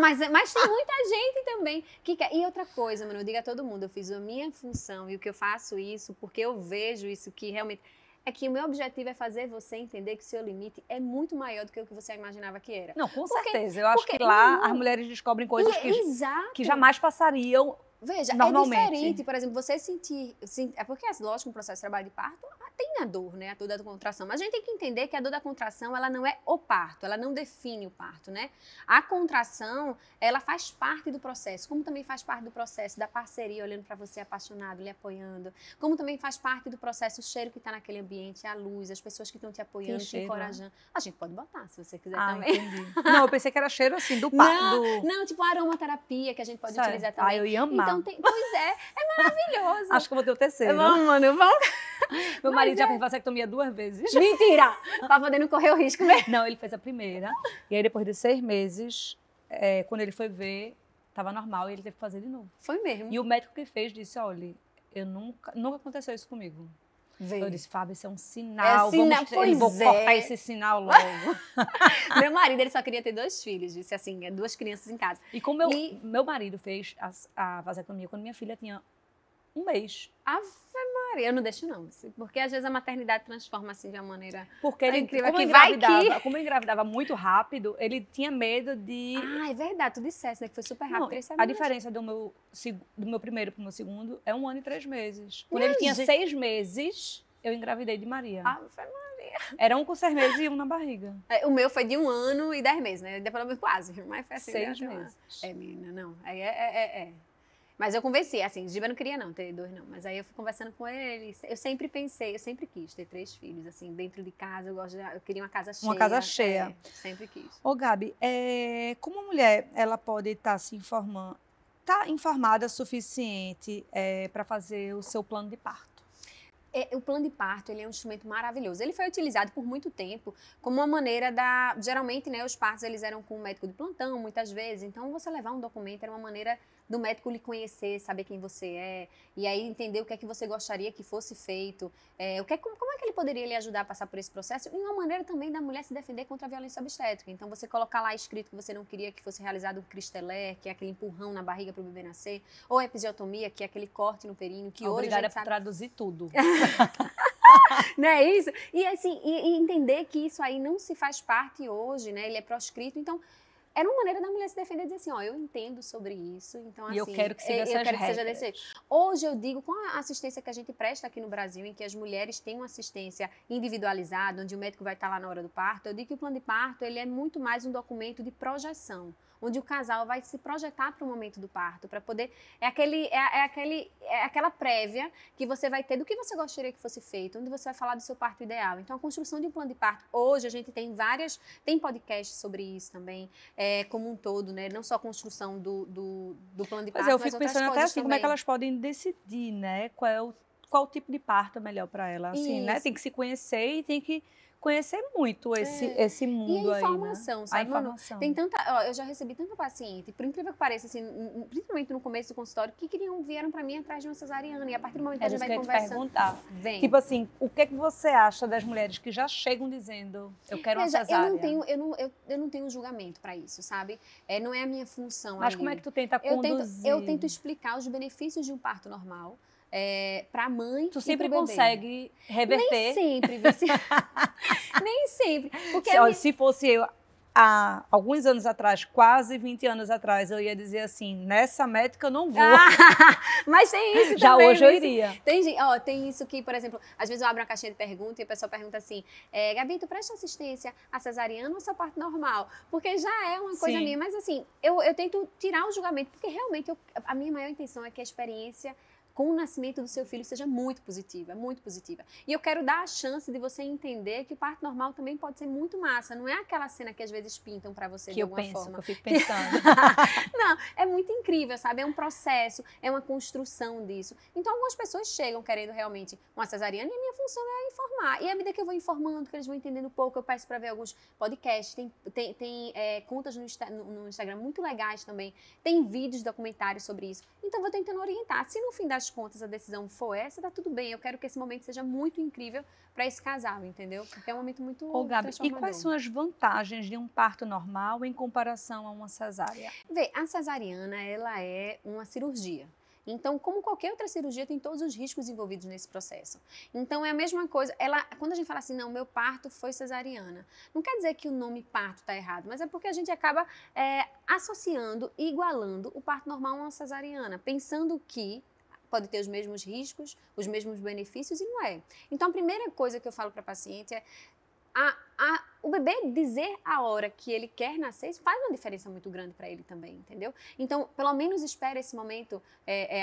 B: Mas tem muita gente também que quer. E outra coisa, mano, eu digo a todo mundo, eu fiz a minha função e o que eu faço isso, porque eu vejo isso que realmente... É que o meu objetivo é fazer você entender que o seu limite é muito maior do que o que você imaginava que era.
A: Não, com certeza. Eu acho que lá as mulheres descobrem coisas que jamais passariam.
B: Veja,
A: normalmente.
B: É diferente, por exemplo, você sentir... É porque, lógico, um processo de trabalho de parto tem a dor, né? A dor da contração. Mas a gente tem que entender que a dor da contração, ela não é o parto, ela não define o parto, né? A contração, ela faz parte do processo, como também faz parte do processo da parceria, olhando para você apaixonado, lhe apoiando, como também faz parte do processo o cheiro que está naquele ambiente, a luz, as pessoas que estão te apoiando, te encorajando. A gente pode botar, se você quiser também.
A: Entendi. Não, eu pensei que era cheiro assim, do parto.
B: Não, tipo aromaterapia, que a gente pode utilizar também.
A: Eu ia amar.
B: Então, pois é maravilhoso.
A: Acho que eu vou ter o terceiro.
B: Vamos, mano, vamos.
A: Meu marido já fez vasectomia 2 vezes.
B: Mentira! Pra poder não correr o risco mesmo.
A: Não, ele fez a primeira. E aí, depois de 6 meses, quando ele foi ver, estava normal e ele teve que fazer de novo.
B: Foi mesmo.
A: E o médico que fez disse, olha, nunca aconteceu isso comigo.
B: Veio.
A: Eu disse, Fábio, isso é um sinal. Vou
B: é.
A: cortar esse sinal logo.
B: Meu marido, ele só queria ter 2 filhos, disse assim, 2 crianças em casa.
A: E como meu marido fez a vasectomia quando minha filha tinha 1 mês.
B: Ave Maria, eu não deixo não, porque às vezes a maternidade transforma assim de uma maneira
A: porque ele,
B: incrível.
A: Como ele engravidava muito rápido, ele tinha medo de...
B: Ah, é verdade, tu disseste, né, que foi super rápido. Não, 3
A: semanas. A diferença do meu primeiro pro meu segundo é 1 ano e 3 meses. Quando ele tinha 6 meses, eu engravidei de Maria.
B: Ave Maria.
A: Era 1 com 6 meses e 1 na barriga.
B: O meu foi de 1 ano e 10 meses, né? Depois quase, mas foi assim.
A: 6 meses.
B: Menina, não. Aí Mas eu convenci, assim, Giba não queria não, ter 2 não. Mas aí eu fui conversando com ele. Eu sempre quis ter 3 filhos, assim, dentro de casa. Eu queria uma casa cheia.
A: Uma casa cheia.
B: Sempre quis.
A: Ô, Gabi, como a mulher, ela pode estar informada o suficiente para fazer o seu plano de parto?
B: O plano de parto, ele é um instrumento maravilhoso. Ele foi utilizado por muito tempo como uma maneira geralmente, né, os partos eles eram com um médico de plantão, muitas vezes. Então, você levar um documento era uma maneira do médico lhe conhecer, saber quem você é, e aí entender o que é que você gostaria que fosse feito, como é que ele poderia lhe ajudar a passar por esse processo, e uma maneira também da mulher se defender contra a violência obstétrica. Então, você colocar lá escrito que você não queria que fosse realizado um Cristeler, que é aquele empurrão na barriga para o bebê nascer, ou a episiotomia, que é aquele corte no períneo, que hoje a gente sabe...
A: traduzir tudo.
B: Não é isso? E assim, e entender que isso aí não se faz parte hoje, né? Ele é proscrito, então... Era uma maneira da mulher se defender e dizer assim, eu entendo sobre isso, então assim...
A: E eu quero que siga essas regras.
B: Seja desse jeito. Hoje eu digo, com a assistência que a gente presta aqui no Brasil, em que as mulheres têm uma assistência individualizada, onde o médico vai estar lá na hora do parto, eu digo que o plano de parto, ele é muito mais um documento de projeção, onde o casal vai se projetar para o momento do parto, para poder... É aquela prévia que você vai ter do que você gostaria que fosse feito, onde você vai falar do seu parto ideal. Então, a construção de um plano de parto, hoje a gente tem podcasts sobre isso também, como um todo, né? Não só a construção do plano de parto,
A: mas eu fico pensando até assim,
B: também.
A: Como é que elas podem decidir, né? Qual tipo de parto é melhor para ela, assim, né? Tem que se conhecer e tem que conhecer muito esse mundo aí, né?
B: E a informação, sabe?
A: A informação.
B: Tem tanta... eu já recebi tanta paciente, por incrível que pareça, assim, principalmente no começo do consultório, que vieram pra mim atrás de uma cesariana. E a partir do momento que a gente vai conversando...
A: Vem. Tipo assim, o que você acha das mulheres que já chegam dizendo, eu quero uma cesárea?
B: Eu não tenho julgamento pra isso, sabe? Não é a minha função.
A: Mas como é que tu tenta conduzir?
B: Eu tento explicar os benefícios de um parto normal. Para a mãe
A: tu sempre consegue reverter?
B: Nem sempre. Nem sempre. Porque
A: se fosse eu, há alguns anos atrás, quase 20 anos atrás, eu ia dizer assim, nessa médica eu não vou.
B: Mas tem isso
A: já
B: também.
A: Hoje eu iria.
B: Tem isso que, por exemplo, às vezes eu abro uma caixinha de perguntas e a pessoa pergunta assim, Gabi, tu presta assistência a cesariana ou a parto normal? Porque já é uma coisa minha. Mas assim, eu tento tirar o julgamento, porque realmente a minha maior intenção é que a experiência com o nascimento do seu filho seja muito positiva, muito positiva. E eu quero dar a chance de você entender que o parto normal também pode ser muito massa. Não é aquela cena que às vezes pintam pra você de alguma forma.
A: Que eu fico pensando.
B: Não, é muito incrível, sabe? É um processo, é uma construção disso. Então, algumas pessoas chegam querendo realmente uma cesariana e a minha função é informar. E à medida que eu vou informando, que eles vão entendendo um pouco, eu peço pra ver alguns podcasts, tem contas no Instagram muito legais também, tem vídeos, documentários sobre isso. Então, eu vou tentando orientar. Se no fim das contas a decisão for essa, tá tudo bem. Eu quero que esse momento seja muito incrível para esse casal, entendeu? Porque é um momento muito
A: Gabi, e quais são as vantagens de um parto normal em comparação a uma cesárea?
B: Vê, a cesariana, ela é uma cirurgia. Então, como qualquer outra cirurgia, tem todos os riscos envolvidos nesse processo. Então, é a mesma coisa. Quando a gente fala assim, não, meu parto foi cesariana, não quer dizer que o nome parto está errado, mas é porque a gente acaba associando e igualando o parto normal a uma cesariana, pensando que pode ter os mesmos riscos, os mesmos benefícios, e não é. Então, a primeira coisa que eu falo para a paciente é o bebê dizer a hora que ele quer nascer, isso faz uma diferença muito grande para ele também, entendeu? Então, pelo menos espere esse momento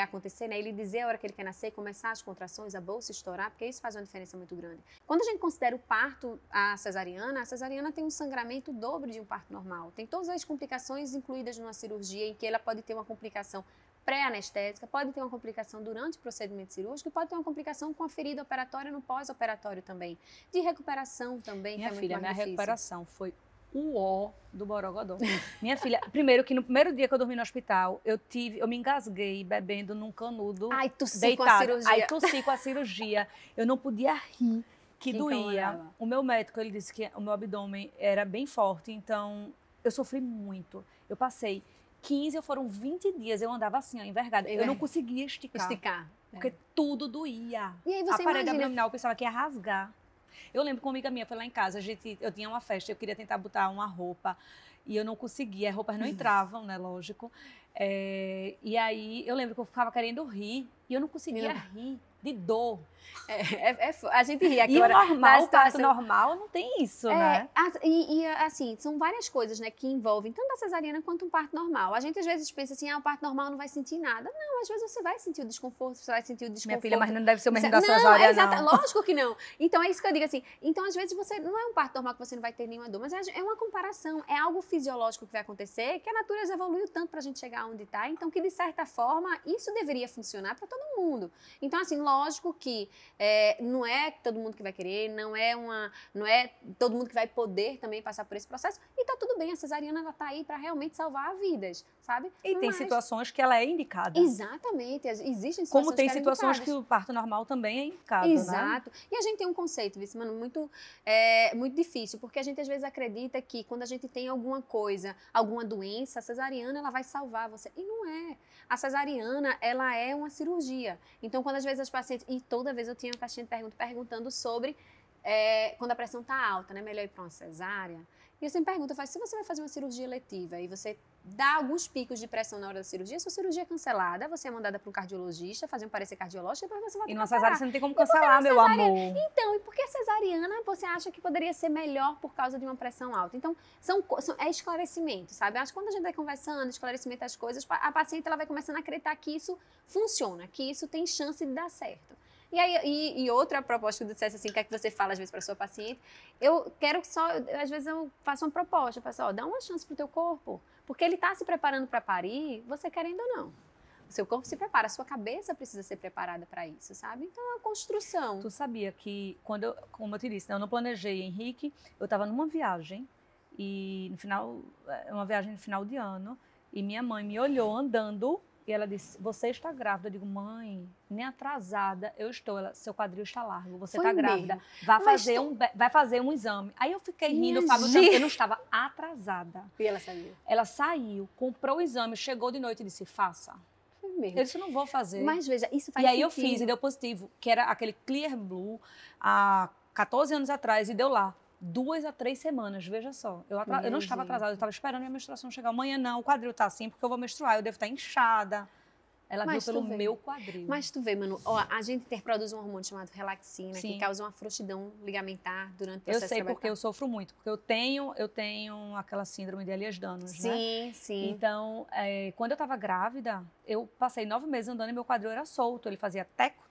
B: acontecer, né? Ele dizer a hora que ele quer nascer, começar as contrações, a bolsa estourar, porque isso faz uma diferença muito grande. Quando a gente considera o parto, a cesariana tem um sangramento dobro de um parto normal. Tem todas as complicações incluídas numa cirurgia, em que ela pode ter uma complicação pré-anestésica, pode ter uma complicação durante o procedimento cirúrgico, pode ter uma complicação com a ferida operatória no pós-operatório também. De recuperação também,
A: minha
B: que é
A: filha,
B: muito mais
A: minha
B: difícil.
A: recuperação foi o ó do borogodó. Minha filha, primeiro que no primeiro dia que eu dormi no hospital, eu me engasguei bebendo num canudo.
B: Ai, tossi
A: deitada.
B: com a cirurgia.
A: Aí tossi com a cirurgia. Eu não podia rir, que doía.
B: incomodava.
A: O meu médico, ele disse que o meu abdômen era bem forte, então eu sofri muito. Eu passei 15 ou foram 20 dias, eu andava assim, ó, envergada. Eu não conseguia esticar. Porque tudo doía.
B: E aí você
A: a parede
B: imagina...
A: abdominal, eu pensava que ia rasgar. Eu lembro que uma amiga minha foi lá em casa, eu tinha uma festa, eu queria tentar botar uma roupa e eu não conseguia, as roupas não entravam, né, lógico. E aí eu lembro que eu ficava querendo rir e eu não conseguia rir de dor.
B: A gente ri aqui.
A: E o parto normal não tem isso, né?
B: Assim, são várias coisas, né, que envolvem tanto a cesariana quanto um parto normal. A gente às vezes pensa assim, o parto normal não vai sentir nada. Não, às vezes você vai sentir o desconforto, você vai sentir o desconforto.
A: Minha filha, mas não deve ser o mesmo da cesariana, não.
B: Lógico que não. Então é isso que eu digo assim. Então às vezes você não é um parto normal que você não vai ter nenhuma dor, mas é uma comparação, é algo fisiológico que vai acontecer, que a natureza evoluiu tanto pra gente chegar onde tá, então que de certa forma isso deveria funcionar para todo mundo. Então assim, lógico que não é todo mundo que vai querer, não é todo mundo que vai poder também passar por esse processo. E tá tudo bem, a cesariana ela tá aí para realmente salvar vidas, sabe?
A: E tem situações que ela é indicada.
B: Exatamente, existem situações
A: como tem
B: que
A: situações que o parto normal também é indicado,
B: Exato.
A: Né?
B: E a gente tem um conceito, mano, muito difícil, porque a gente às vezes acredita que quando a gente tem alguma coisa, alguma doença, a cesariana ela vai salvar você. E não é. A cesariana, ela é uma cirurgia. Então, quando às vezes as pacientes, e toda vez eu tinha um paciente perguntando sobre quando a pressão tá alta, né? Melhor ir para uma cesárea. E eu sempre pergunto, se você vai fazer uma cirurgia eletiva e você dá alguns picos de pressão na hora da cirurgia, sua cirurgia é cancelada, você é mandada para um cardiologista, fazer um parecer cardiológico, e depois você vai
A: E numa cesárea você não tem como cancelar, meu amor.
B: Então, e por que a cesariana você acha que poderia ser melhor por causa de uma pressão alta? Então, é esclarecimento, sabe? Acho que quando a gente vai conversando, esclarecimento das coisas, a paciente ela vai começando a acreditar que isso funciona, que isso tem chance de dar certo. E outra proposta que eu dissesse assim, que é que você fala às vezes para sua paciente, eu quero às vezes eu faço uma proposta, eu faço, dá uma chance pro teu corpo, porque ele está se preparando para parir, você querendo ou não. O seu corpo se prepara, a sua cabeça precisa ser preparada para isso, sabe? Então, é uma construção.
A: Tu sabia que, como eu te disse, eu não planejei Henrique, eu estava numa viagem, e uma viagem no final de ano, e minha mãe me olhou andando, e ela disse, você está grávida? Eu digo, mãe, nem atrasada eu estou. Seu quadril está largo, você está grávida. Vai fazer um exame. Aí eu fiquei rindo, eu não estava atrasada.
B: E ela saiu?
A: Ela saiu, comprou o exame, chegou de noite e disse, faça.
B: Foi mesmo.
A: Eu disse, não vou fazer.
B: Mas veja, isso faz
A: sentido. E aí
B: sentido.
A: eu fiz e deu positivo, que era aquele Clear Blue, há 14 anos atrás, e deu lá. 2 a 3 semanas, veja só. Eu não estava atrasada, eu estava esperando a minha menstruação chegar. Amanhã não, o quadril tá assim porque eu vou menstruar, eu devo estar inchada. Ela viu pelo meu quadril.
B: Mas tu vê, mano, a gente produz um hormônio chamado relaxina, Sim. que causa uma frouxidão ligamentar durante o processo.
A: Eu sei porque eu sofro muito, porque eu tenho aquela síndrome de Elias-Danos, né?
B: Sim, sim.
A: Então, quando eu estava grávida, eu passei 9 meses andando e meu quadril era solto. Ele fazia teco,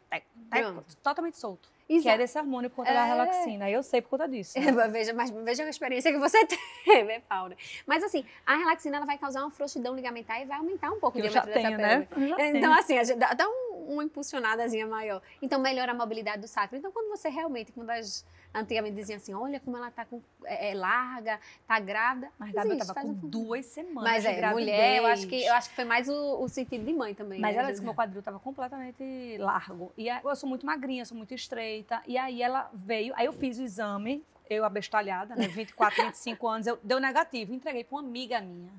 A: totalmente solto.
B: Exato.
A: Que é desse hormônio por conta da relaxina. Eu sei por conta disso. Né?
B: Veja a experiência que você teve, Paula. Mas assim, a relaxina ela vai causar uma frouxidão ligamentar e vai aumentar um pouco o diâmetro dessa pele. Né? Então, assim, a gente dá uma impulsionadazinha maior. Então, melhora a mobilidade do sacro. Então, quando você realmente, antigamente diziam assim, olha como ela tá larga, tá grávida.
A: Mas Gabi, eu tava com 2 semanas
B: Mas
A: de gravidez.
B: Mulher, eu acho que foi mais o sentido de mãe também.
A: Mas
B: né?
A: ela disse que meu quadril tava completamente largo. E eu sou muito magrinha, sou muito estreita. E aí ela veio, aí eu fiz o exame, eu abestalhada, né, 24, 25 anos, deu negativo, entreguei para uma amiga minha.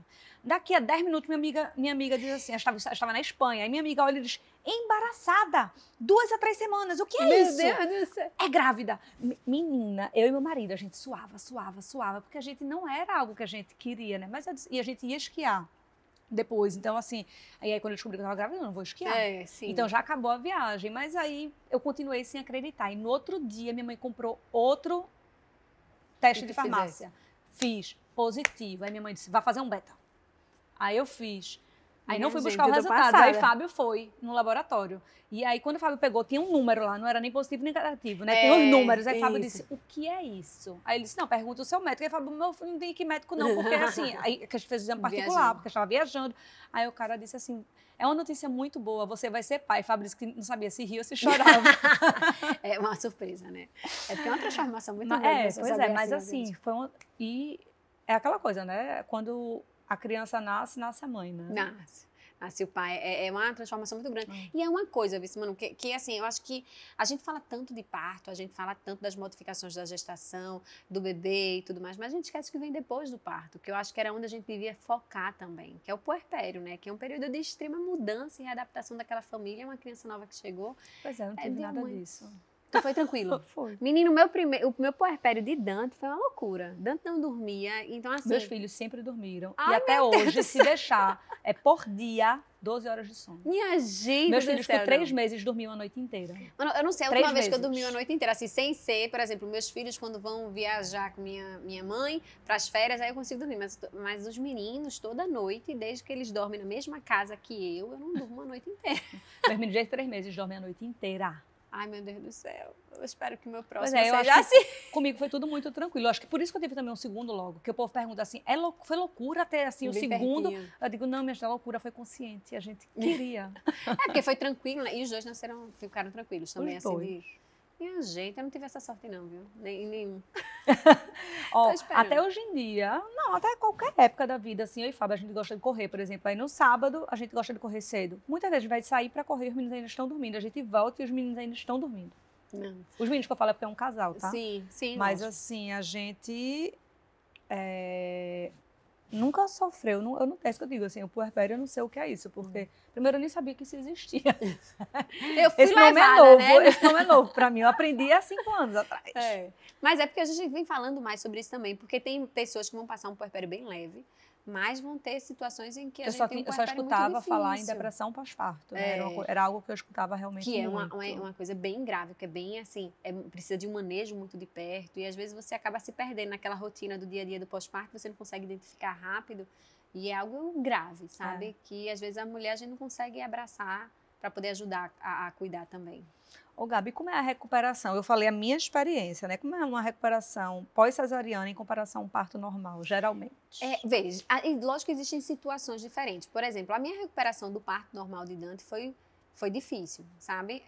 A: Daqui a 10 minutos, minha amiga diz assim, eu estava na Espanha, aí minha amiga olha e diz, embaraçada, 2 a 3 semanas, o que é isso?
B: Meu Deus do céu.
A: É grávida. Menina, eu e meu marido, a gente suava, porque a gente não era algo que a gente queria, né, e a gente ia esquiar. depois. Então, assim, aí quando eu descobri que eu estava grávida, eu não vou esquiar.
B: Sim.
A: Então, já acabou a viagem. Mas aí, eu continuei sem acreditar. E no outro dia, minha mãe comprou outro teste de farmácia. Fiz positivo. Aí minha mãe disse, vai fazer um beta. Aí eu fiz. Aí não fui buscar o resultado. Aí Fábio foi no laboratório. E aí, quando o Fábio pegou, tinha um número lá, não era nem positivo nem negativo, né? Tinha os números. Aí Fábio disse, o que é isso? Aí ele disse, não, pergunta o seu médico. Aí Fábio, meu filho não tem que ir médico não, porque assim, aí que a gente fez o exame particular, porque eu estava viajando. Aí o cara disse assim, é uma notícia muito boa, você vai ser pai. Fábio disse que não sabia se ria ou se chorava.
B: É uma surpresa, né? É porque é uma transformação muito grande.
A: Pois é, mas assim, foi uma... E é aquela coisa, né? Quando a criança nasce a mãe, né?
B: Nasce o pai. É uma transformação muito grande. E é uma coisa, Manu, que assim, eu acho que a gente fala tanto de parto, a gente fala tanto das modificações da gestação, do bebê e tudo mais, mas a gente esquece que vem depois do parto, que eu acho que era onde a gente devia focar também, que é o puerpério, né? Que é um período de extrema mudança e readaptação daquela família, uma criança nova que chegou.
A: Pois é, não tive nada disso.
B: Então foi tranquilo?
A: Foi.
B: Menino, o meu puerpério de Dante foi uma loucura. Dante não dormia, então assim...
A: Meus filhos sempre dormiram.
B: Ai,
A: e até hoje, se deixar, é por dia, 12 horas de sono.
B: Minha gente
A: Meus filhos por 3
B: não.
A: meses dormiam a noite inteira.
B: Mano, eu não sei, a última vez que eu dormi a noite inteira, assim, sem ser, por exemplo, meus filhos quando vão viajar com minha mãe para as férias, aí eu consigo dormir. Mas os meninos, toda noite, desde que eles dormem na mesma casa que eu não durmo a noite inteira.
A: Meus meninos de 3 meses dormem a noite inteira.
B: Ai, meu Deus do céu. Eu espero que o meu próximo
A: eu
B: seja
A: acho
B: assim.
A: Comigo foi tudo muito tranquilo. Eu acho que por isso que eu tive também um segundo logo. Que o povo pergunta assim, foi loucura ter assim, o segundo?
B: Pertinho.
A: Eu digo, não, minha loucura foi consciente. A gente queria.
B: Porque foi tranquilo, né? E os dois ficaram tranquilos também.
A: Os
B: assim,
A: dois.
B: Minha gente, eu não tive essa sorte não, viu? Nenhum.
A: Até hoje em dia, não, até qualquer época da vida, assim, eu e Fábio, a gente gosta de correr, por exemplo. Aí no sábado, a gente gosta de correr cedo. Muitas vezes a gente vai sair para correr, os meninos ainda estão dormindo. A gente volta e os meninos ainda estão dormindo.
B: Não.
A: Os meninos que eu falo é porque é um casal, tá?
B: Sim.
A: Mas assim, a gente nunca sofreu. Eu não, é isso que eu digo, assim, o puerpério eu não sei o que é isso, porque primeiro eu nem sabia que isso existia.
B: Eu fui
A: esse nome
B: levada,
A: é novo,
B: né?
A: esse nome é novo pra mim. Eu aprendi há 5 anos atrás.
B: Mas é porque a gente vem falando mais sobre isso também, porque tem pessoas que vão passar um puerpério bem leve, mas vão ter situações em que a gente tem um puerpério
A: eu só escutava
B: muito
A: falar em
B: difícil.
A: depressão pós-parto. Né? Era algo que eu escutava realmente
B: que é
A: muito.
B: uma coisa bem grave, que é bem assim, precisa de um manejo muito de perto, e às vezes você acaba se perdendo naquela rotina do dia a dia do pós-parto, você não consegue identificar rápido, e é algo grave, sabe? Que às vezes a mulher a gente não consegue abraçar para poder ajudar a cuidar também.
A: Ô, Gabi, como é a recuperação? Eu falei a minha experiência, né? Como é uma recuperação pós-cesariana em comparação ao parto normal, geralmente?
B: Veja, lógico que existem situações diferentes. Por exemplo, a minha recuperação do parto normal de Dante foi difícil, sabe?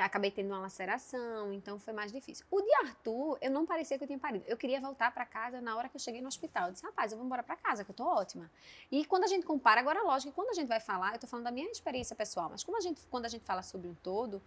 B: Acabei tendo uma laceração, então foi mais difícil. O de Arthur, eu não parecia que eu tinha parido. Eu queria voltar para casa na hora que eu cheguei no hospital. Eu disse, rapaz, eu vou embora para casa, que eu tô ótima. E quando a gente compara, agora lógico que quando a gente vai falar, eu tô falando da minha experiência pessoal, mas quando a gente fala sobre um todo,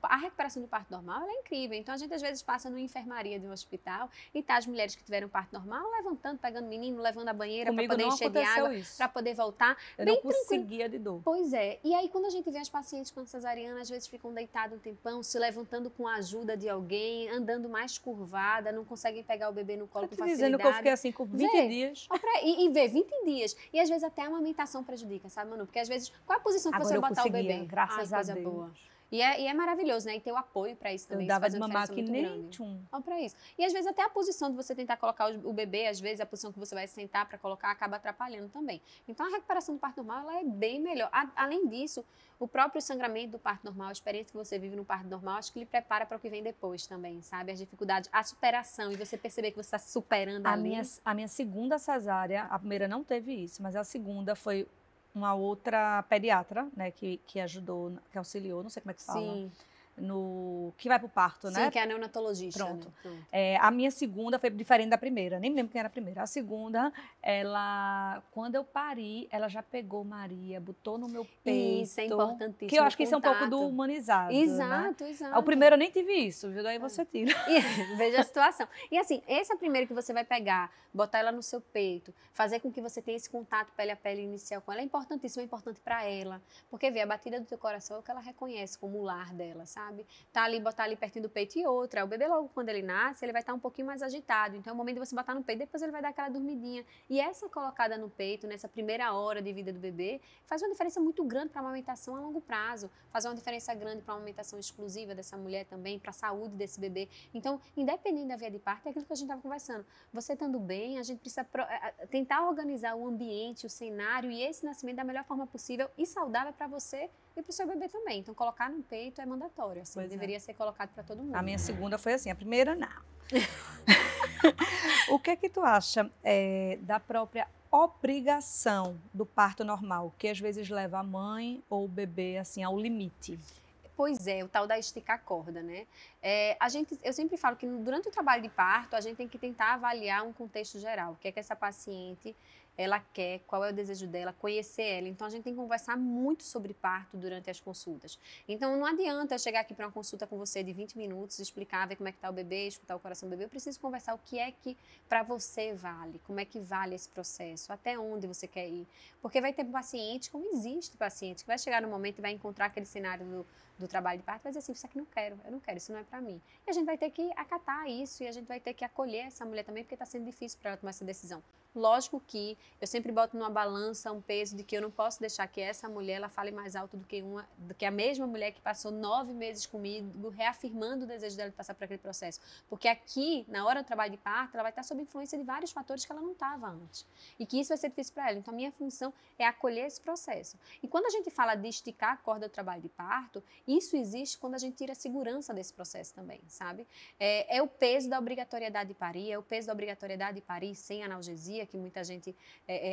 B: a recuperação do parto normal, ela é incrível. Então a gente às vezes passa numa enfermaria de um hospital e tá as mulheres que tiveram parto normal levantando, pegando menino, levando a banheira para poder encher de água, para poder voltar.
A: Eu não conseguia de dor.
B: Pois é. E aí quando a gente vê as pacientes com cesariana, às vezes ficam deitadas um tempão, se levantando com a ajuda de alguém, andando mais curvada, não conseguem pegar o bebê no colo com facilidade.
A: Dizendo que eu fiquei assim por 20 dias.
B: E vê, 20 dias. E às vezes até a amamentação prejudica, sabe, Manu? Porque às vezes, qual é a posição que você vai botar o bebê?
A: Graças a Deus.
B: Boa. E é maravilhoso, né? E ter o apoio para isso também.
A: Eu dava de mamar que nem tchum.
B: Para isso. E às vezes até a posição de você tentar colocar o bebê, às vezes a posição que você vai sentar para colocar acaba atrapalhando também. Então a recuperação do parto normal ela é bem melhor. Além disso, o próprio sangramento do parto normal, a experiência que você vive no parto normal, acho que lhe prepara para o que vem depois também, sabe? As dificuldades, a superação e você perceber que você está superando ali.
A: A minha segunda cesárea, a primeira não teve isso, mas a segunda foi uma outra pediatra, né, que ajudou, que auxiliou, não sei como é que fala.
B: Sim.
A: Que vai pro parto, né?
B: Sim, que é a neonatologista.
A: Pronto.
B: Né? Pronto.
A: A minha segunda foi diferente da primeira, nem me lembro quem era a primeira. A segunda, quando eu pari, ela já pegou Maria, botou no meu peito.
B: Isso é importantíssimo.
A: Que eu acho que isso é um pouco do humanizado.
B: Exato,
A: né?
B: exato.
A: O primeiro eu nem tive isso, viu? Daí você tira.
B: Veja a situação. E assim, essa primeira que você vai pegar, botar ela no seu peito, fazer com que você tenha esse contato pele a pele inicial com ela, é importantíssimo, é importante para ela. Porque, vê, a batida do teu coração é o que ela reconhece como o lar dela, sabe? sabe? Tá ali, botar ali pertinho do peito. E outra, o bebê logo quando ele nasce, ele vai estar um pouquinho mais agitado. Então é o momento de você botar no peito, depois ele vai dar aquela dormidinha. E essa colocada no peito, nessa primeira hora de vida do bebê, faz uma diferença muito grande para a amamentação a longo prazo. Faz uma diferença grande para a amamentação exclusiva dessa mulher também, para a saúde desse bebê. Então, independente da via de parto, é aquilo que a gente estava conversando. Você estando bem, a gente precisa tentar organizar o ambiente, o cenário e esse nascimento da melhor forma possível e saudável para você e para o seu bebê também. Então, colocar no peito é mandatório, assim, deveria ser colocado para todo mundo.
A: A minha segunda foi assim, a primeira não. O que é que tu acha da própria obrigação do parto normal, que às vezes leva a mãe ou o bebê assim ao limite?
B: Pois é, o tal da esticar a corda, né? Eu sempre falo que durante o trabalho de parto, a gente tem que tentar avaliar um contexto geral. O que é que essa paciente, ela quer, qual é o desejo dela, conhecer ela. Então, a gente tem que conversar muito sobre parto durante as consultas. Então, não adianta eu chegar aqui para uma consulta com você de 20 minutos, explicar, ver como é que está o bebê, escutar o coração do bebê. Eu preciso conversar o que é que para você vale, como é que vale esse processo, até onde você quer ir. Porque vai ter paciente, como existe paciente, que vai chegar no momento e vai encontrar aquele cenário do trabalho de parto, vai dizer assim, isso aqui não quero, eu não quero, isso não é para mim. E a gente vai ter que acatar isso e a gente vai ter que acolher essa mulher também, porque está sendo difícil para ela tomar essa decisão. Lógico que eu sempre boto numa balança um peso de que eu não posso deixar que essa mulher ela fale mais alto do que a mesma mulher que passou 9 meses comigo, reafirmando o desejo dela de passar por aquele processo. Porque aqui, na hora do trabalho de parto, ela vai estar sob influência de vários fatores que ela não estava antes. E que isso vai ser difícil para ela. Então, a minha função é acolher esse processo. E quando a gente fala de esticar a corda do trabalho de parto, isso existe quando a gente tira a segurança desse processo também, sabe? É o peso da obrigatoriedade de parir, é o peso da obrigatoriedade de parir sem analgesia, que muita gente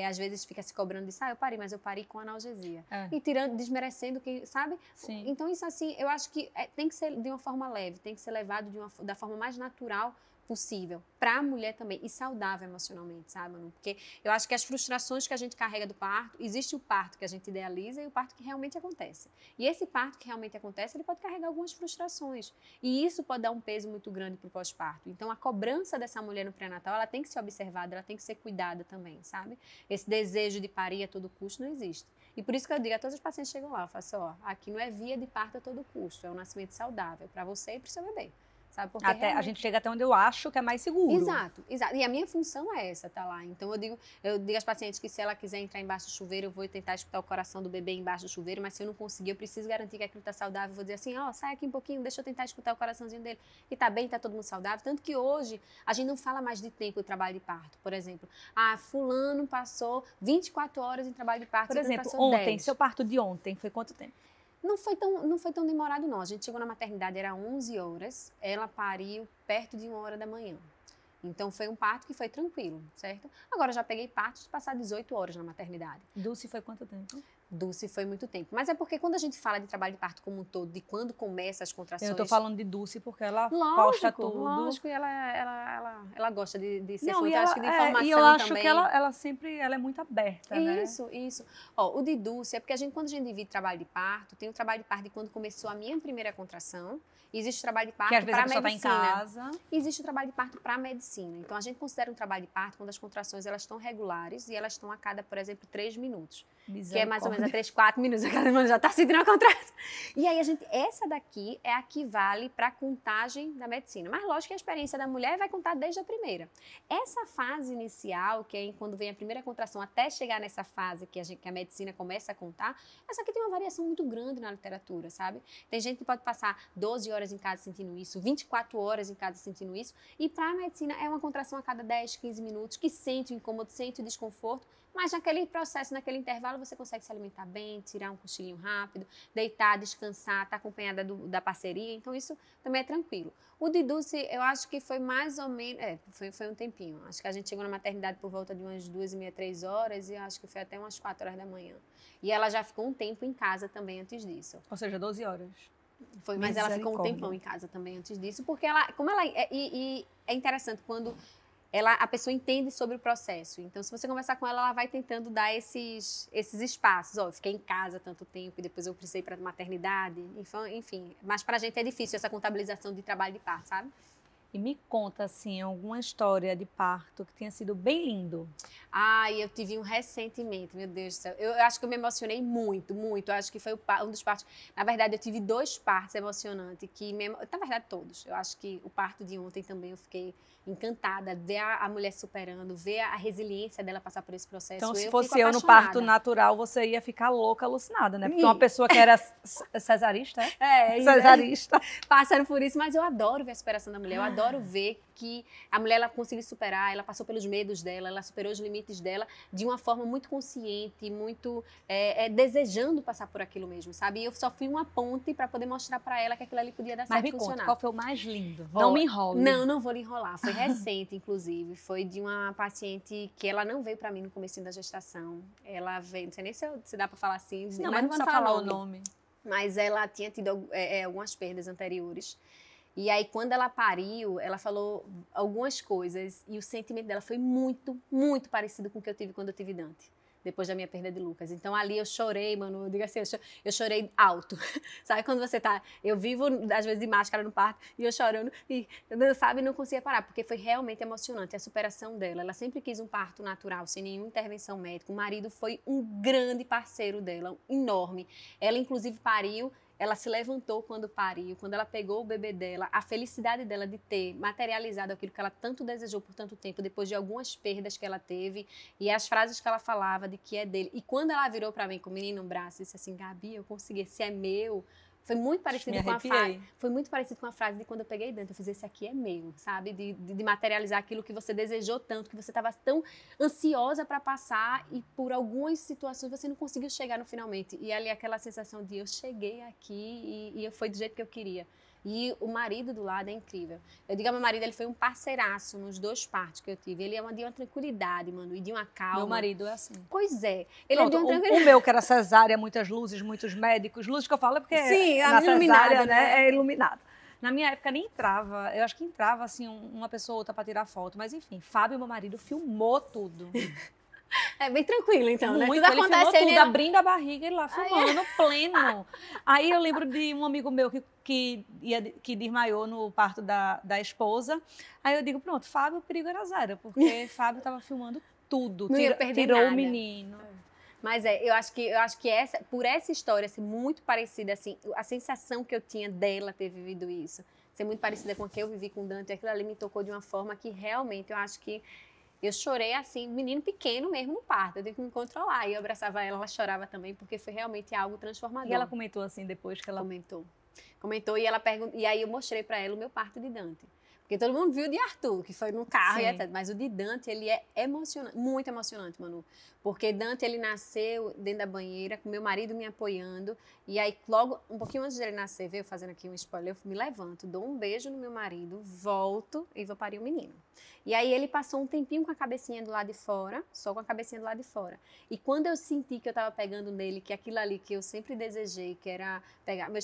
B: às vezes fica se cobrando disso, eu parei, mas eu parei com analgesia. E desmerecendo quem, sabe?
A: Sim.
B: Então isso assim, eu acho que tem que ser de uma forma leve, tem que ser levado da forma mais natural possível, para a mulher também, e saudável emocionalmente, sabe, Manu? Porque eu acho que as frustrações que a gente carrega do parto, existe o parto que a gente idealiza e o parto que realmente acontece. E esse parto que realmente acontece, ele pode carregar algumas frustrações. E isso pode dar um peso muito grande para o pós-parto. Então, a cobrança dessa mulher no pré-natal, ela tem que ser observada, ela tem que ser cuidada também, sabe? Esse desejo de parir a todo custo não existe. E por isso que eu digo a todos os pacientes que chegam lá, eu faço, aqui não é via de parto a todo custo, é um nascimento saudável para você e para o seu bebê. Sabe? Porque
A: a gente chega até onde eu acho que é mais seguro.
B: Exato. E a minha função é essa, tá lá. Então eu digo às pacientes que se ela quiser entrar embaixo do chuveiro, eu vou tentar escutar o coração do bebê embaixo do chuveiro, mas se eu não conseguir, eu preciso garantir que aquilo tá saudável. Eu vou dizer assim, sai aqui um pouquinho, deixa eu tentar escutar o coraçãozinho dele. E tá bem, tá todo mundo saudável. Tanto que hoje a gente não fala mais de tempo de trabalho de parto. Por exemplo, fulano passou 24 horas em trabalho de parto.
A: Por exemplo, ontem,
B: 10.
A: seu parto de ontem, foi quanto tempo?
B: Não foi tão demorado, não. A gente chegou na maternidade, era 11 horas. Ela pariu perto de 1h da manhã. Então, foi um parto que foi tranquilo, certo? Agora, eu já peguei partos de passar 18 horas na maternidade.
A: Dulce foi quanto tempo?
B: Dulce foi muito tempo. Mas é porque quando a gente fala de trabalho de parto como um todo, de quando começa as contrações...
A: Eu tô falando de Dulce porque ela posta tudo.
B: Lógico, e ela gosta de ser
A: fonte,
B: acho que de informação também.
A: E eu acho que ela sempre é muito aberta, né?
B: Isso. O de Dulce é porque quando a gente divide trabalho de parto, tem o trabalho de parto de quando começou a minha primeira contração, existe o trabalho de parto para a medicina. Tá em casa. Existe o trabalho de parto para a medicina. Então, a gente considera um trabalho de parto quando as contrações elas estão regulares e elas estão a cada, por exemplo, 3 minutos. Que é mais ou menos a 3, 4 minutos, a cada já está sentindo a contração. E aí, essa daqui é a que vale para a contagem da medicina. Mas, lógico que a experiência da mulher vai contar desde a primeira. Essa fase inicial, que é quando vem a primeira contração, até chegar nessa fase que a medicina começa a contar, essa aqui tem uma variação muito grande na literatura, sabe? Tem gente que pode passar 12 horas em casa sentindo isso, 24 horas em casa sentindo isso, e para a medicina é uma contração a cada 10, 15 minutos, que sente o incômodo, sente o desconforto, mas naquele processo, naquele intervalo, você consegue se alimentar bem, tirar um cochilinho rápido, deitar, descansar, estar acompanhada da parceria, então isso também é tranquilo. O de Dulce, eu acho que foi mais ou menos, foi um tempinho, acho que a gente chegou na maternidade por volta de umas 2h30, 3 horas, e acho que foi até umas 4 horas da manhã. E ela já ficou um tempo em casa também antes disso.
A: Ou seja, 12 horas.
B: Foi, mas ela ficou um tempão em casa também antes disso, porque e é interessante quando a pessoa entende sobre o processo. Então, se você conversar com ela vai tentando dar esses espaços. Eu fiquei em casa tanto tempo e depois eu precisei para maternidade. Enfim, mas para a gente é difícil essa contabilização de trabalho de parto, sabe?
A: E me conta, assim, alguma história de parto que tenha sido bem lindo.
B: Ai, eu tive um recentemente, meu Deus do céu. Eu acho que eu me emocionei muito, muito. Eu acho que foi um dos partos. Na verdade, eu tive 2 partos emocionantes, na verdade, todos. Eu acho que o parto de ontem também eu fiquei encantada, ver a mulher superando, ver a resiliência dela passar por esse processo.
A: Então, se
B: Eu
A: fosse
B: fico
A: eu no parto
B: apaixonada.
A: natural, você ia ficar louca, alucinada, né? Porque uma pessoa que era cesarista,
B: É,
A: cesarista.
B: passando por isso, mas eu adoro ver a superação da mulher, eu adoro ver que a mulher ela conseguiu superar, ela passou pelos medos dela, ela superou os limites dela de uma forma muito consciente, muito desejando passar por aquilo mesmo, sabe? E eu só fui uma ponte para poder mostrar para ela que aquilo ali podia dar certo
A: Mas me
B: e funcionar.
A: conta, qual foi o mais lindo? Não me enrole.
B: Não vou lhe enrolar. Foi recente, inclusive. Foi de uma paciente que ela não veio para mim no começo da gestação. Ela veio, não sei nem se dá para falar assim.
A: Não, mas não precisa falar o nome.
B: Mas ela tinha tido algumas perdas anteriores. E aí, quando ela pariu, ela falou algumas coisas e o sentimento dela foi muito, muito parecido com o que eu tive quando eu tive Dante, depois da minha perda de Lucas. Então, ali eu chorei, mano, eu digo assim, eu chorei alto. Sabe quando você tá... Eu vivo, às vezes, de máscara no parto e eu chorando e, sabe, não conseguia parar, porque foi realmente emocionante a superação dela. Ela sempre quis um parto natural, sem nenhuma intervenção médica. O marido foi um grande parceiro dela, enorme. Ela, inclusive, pariu. Ela se levantou quando pariu, quando ela pegou o bebê dela, a felicidade dela de ter materializado aquilo que ela tanto desejou por tanto tempo, depois de algumas perdas que ela teve, e as frases que ela falava de que é dele. E quando ela virou para mim com o menino no braço e disse assim, Gabi, eu consegui, esse é meu. Foi muito parecido com a frase. Foi muito parecido com a frase de quando eu peguei Dante. Eu fiz, esse aqui é meu, sabe? De materializar aquilo que você desejou tanto, que você estava tão ansiosa para passar e por algumas situações você não conseguiu chegar no finalmente. E ali aquela sensação de eu cheguei aqui e foi do jeito que eu queria. E o marido do lado é incrível. Eu digo ao meu marido, ele foi um parceiraço nos 2 partos que eu tive. Ele é de uma tranquilidade, mano, e de uma calma.
A: Meu marido é assim.
B: Pois é.
A: Ele Pronto, é de uma tranquilidade. O meu, que era cesárea, muitas luzes, muitos médicos. Luzes que eu falo é porque
B: sim,
A: na cesárea,
B: né?
A: É iluminado. Na minha época nem entrava, eu acho que entrava assim uma pessoa ou outra para tirar foto, mas enfim, Fábio, meu marido, filmou tudo.
B: É bem tranquilo, então,
A: muito,
B: né? Tudo acontece
A: tudo, abrindo a barriga e lá filmando, pleno. Aí eu lembro de um amigo meu que desmaiou no parto da esposa. Aí eu digo, pronto, Fábio, o perigo era zero, porque Fábio estava filmando tudo, tirou nada. O menino.
B: Mas eu acho que por essa história ser muito parecida, assim, a sensação que eu tinha dela ter vivido isso, ser muito parecida com a que eu vivi com o Dante, aquilo ali me tocou de uma forma que realmente eu acho que eu chorei assim, menino pequeno mesmo no parto, eu tive que me controlar. E eu abraçava ela chorava também, porque foi realmente algo transformador.
A: E ela comentou assim depois que ela...
B: Comentou e ela perguntou, e aí eu mostrei para ela o meu parto de Dante. Porque todo mundo viu o de Arthur, que foi no carro e etc. Mas o de Dante, ele é emocionante, muito emocionante, Manu. Porque Dante, ele nasceu dentro da banheira, com meu marido me apoiando. E aí, logo, um pouquinho antes dele nascer, veio fazendo aqui um spoiler, eu me levanto, dou um beijo no meu marido, volto e vou parir o menino. E aí, ele passou um tempinho com a cabecinha do lado de fora, só com a cabecinha do lado de fora. E quando eu senti que eu estava pegando nele, que aquilo ali que eu sempre desejei, que era pegar meu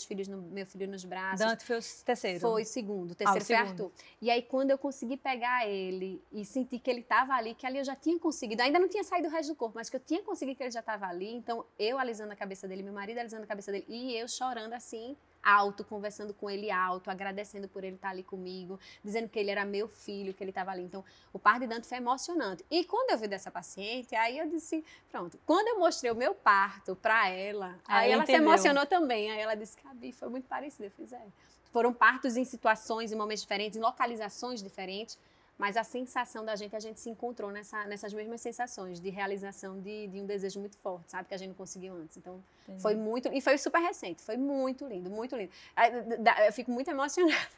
B: filho nos braços.
A: Dante foi o terceiro?
B: Foi o segundo, o terceiro foi Arthur. E aí, quando eu consegui pegar ele e senti que ele estava ali, que ali eu já tinha conseguido, ainda não tinha saído o resto do corpo, mas que eu tinha conseguido que ele já estava ali, então eu alisando a cabeça dele, meu marido alisando a cabeça dele, e eu chorando assim, alto, conversando com ele alto, agradecendo por ele estar ali comigo, dizendo que ele era meu filho, que ele estava ali. Então, o parto de Dante foi emocionante. E quando eu vi dessa paciente, aí eu disse, pronto, quando eu mostrei o meu parto para ela, aí ela se emocionou também, aí ela disse, Gabi, foi muito parecido, eu fiz, Foram partos em situações, em momentos diferentes, em localizações diferentes, mas a sensação da gente, a gente se encontrou nessas mesmas sensações de realização de um desejo muito forte, sabe? Que a gente não conseguiu antes. Então, foi muito... E foi super recente, foi muito lindo, muito lindo. Eu fico muito emocionada,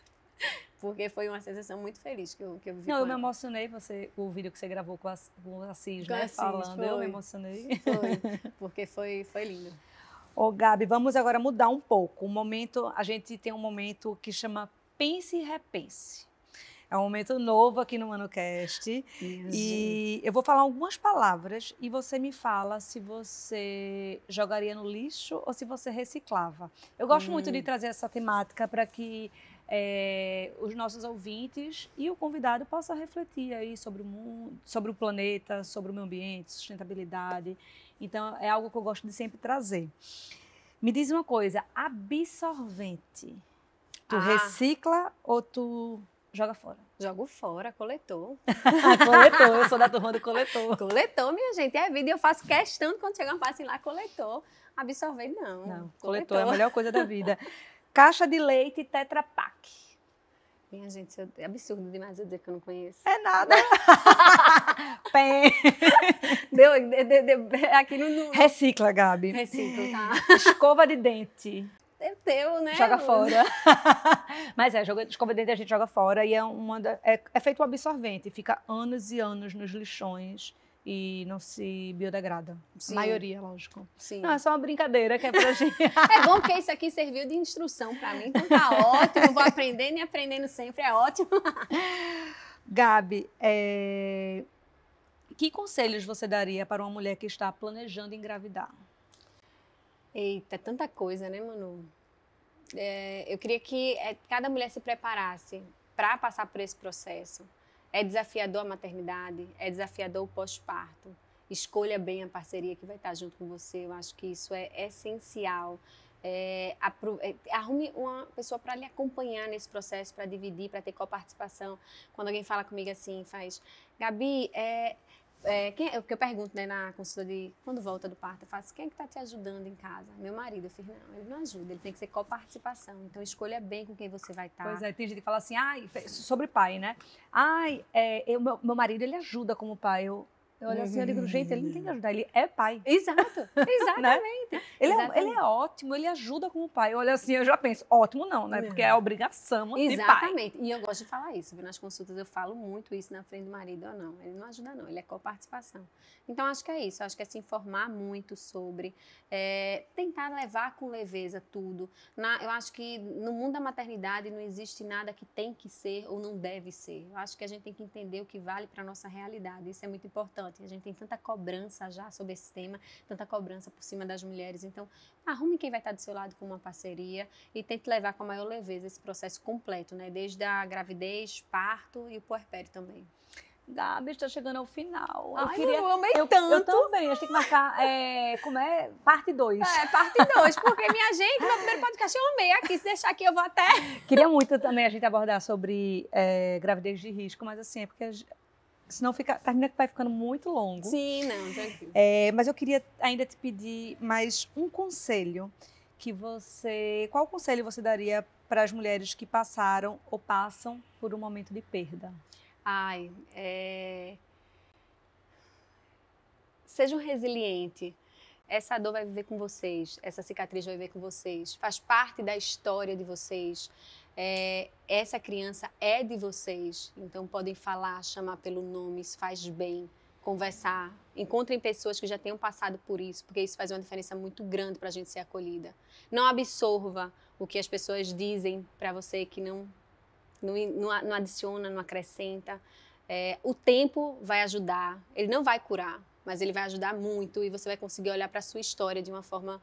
B: porque foi uma sensação muito feliz que eu vivi.
A: Não, eu me emocionei, o vídeo que você gravou com a Cis, né? Falando, eu me emocionei.
B: Foi, porque foi lindo.
A: Ô, Gabi, vamos agora mudar um pouco. A gente tem um momento que chama Pense e Repense. É um momento novo aqui no ManuCast. E eu vou falar algumas palavras e você me fala se você jogaria no lixo ou se você reciclava. Eu gosto muito de trazer essa temática para que os nossos ouvintes e o convidado possam refletir aí sobre o mundo, sobre o planeta, sobre o meio ambiente, sustentabilidade. Então, é algo que eu gosto de sempre trazer. Me diz uma coisa, absorvente. Tu recicla ou tu joga fora.
B: Jogo fora, coletor.
A: Coletor, eu sou da turma do coletor.
B: Coletor, minha gente, é vida. E eu faço questão de quando chega uma passinha lá, coletor. Absorver, não.
A: Não, coletor é a melhor coisa da vida. Caixa de leite Tetra Pak.
B: Minha gente, isso é absurdo demais eu dizer que eu não conheço.
A: É nada. Pé.
B: Aqui no
A: Recicla, Gabi.
B: reciclo, tá?
A: Escova de dente.
B: É teu, né?
A: Joga fora. Mas escova de dente a gente joga fora e é feito um absorvente. Fica anos e anos nos lixões e não se biodegrada.
B: Sim.
A: A maioria, lógico.
B: Sim.
A: Não, é só uma brincadeira que é pra gente.
B: É bom porque isso aqui serviu de instrução pra mim, então tá ótimo. Vou aprendendo e aprendendo sempre, é ótimo.
A: Gabi, que conselhos você daria para uma mulher que está planejando engravidar?
B: Eita, tanta coisa, né, Manu? Eu queria que cada mulher se preparasse para passar por esse processo. É desafiador a maternidade, é desafiador o pós-parto. Escolha bem a parceria que vai estar junto com você. Eu acho que isso é essencial. Arrume uma pessoa para lhe acompanhar nesse processo, para dividir, para ter coparticipação. Quando alguém fala comigo assim, Gabi, o que eu pergunto, né, na consulta quando volta do parto, eu faço, quem é que está te ajudando em casa? Meu marido. Eu fiz, não, ele não ajuda, ele tem que ser coparticipação. Então, escolha bem com quem você vai estar.
A: Pois é, tem gente que fala assim, sobre pai, né? Meu marido, ele ajuda como pai. Eu olho assim, eu digo, gente, ele não tem que ajudar, ele é pai.
B: Exato, exatamente.
A: Né? Ele é ótimo, ele ajuda como pai. Eu olho assim, eu já penso, ótimo não, né? Porque é a obrigação de pai.
B: Exatamente. E eu gosto de falar isso, viu? Nas consultas eu falo muito isso na frente do marido, ou não. Ele não ajuda não, ele é coparticipação. Então, acho que é isso. Acho que é se informar muito sobre, tentar levar com leveza tudo. Eu acho que no mundo da maternidade não existe nada que tem que ser ou não deve ser. Eu acho que a gente tem que entender o que vale para a nossa realidade. Isso é muito importante. A gente tem tanta cobrança já sobre esse tema, tanta cobrança por cima das mulheres. Então, arrume quem vai estar do seu lado com uma parceria e tente levar com a maior leveza esse processo completo, né? Desde a gravidez, parto e o puerpério também.
A: Gabi, está chegando ao final.
B: Eu amei tanto.
A: Eu também. A gente tem que marcar, parte 2.
B: Parte 2, porque, minha gente, meu primeiro podcast eu amei aqui. Se deixar aqui, eu vou até...
A: Queria muito também a gente abordar sobre gravidez de risco, mas assim, é porque senão termina que vai ficando muito longo.
B: Sim, não, tranquilo.
A: Mas eu queria ainda te pedir mais um conselho qual conselho você daria para as mulheres que passaram ou passam por um momento de perda?
B: Sejam resilientes. Essa dor vai viver com vocês, essa cicatriz vai viver com vocês, faz parte da história de vocês. Essa criança é de vocês, então podem falar, chamar pelo nome, isso faz bem, conversar. Encontrem pessoas que já tenham passado por isso, porque isso faz uma diferença muito grande para a gente ser acolhida. Não absorva o que as pessoas dizem para você que não adiciona, não acrescenta. O tempo vai ajudar, ele não vai curar, mas ele vai ajudar muito e você vai conseguir olhar para a sua história de uma forma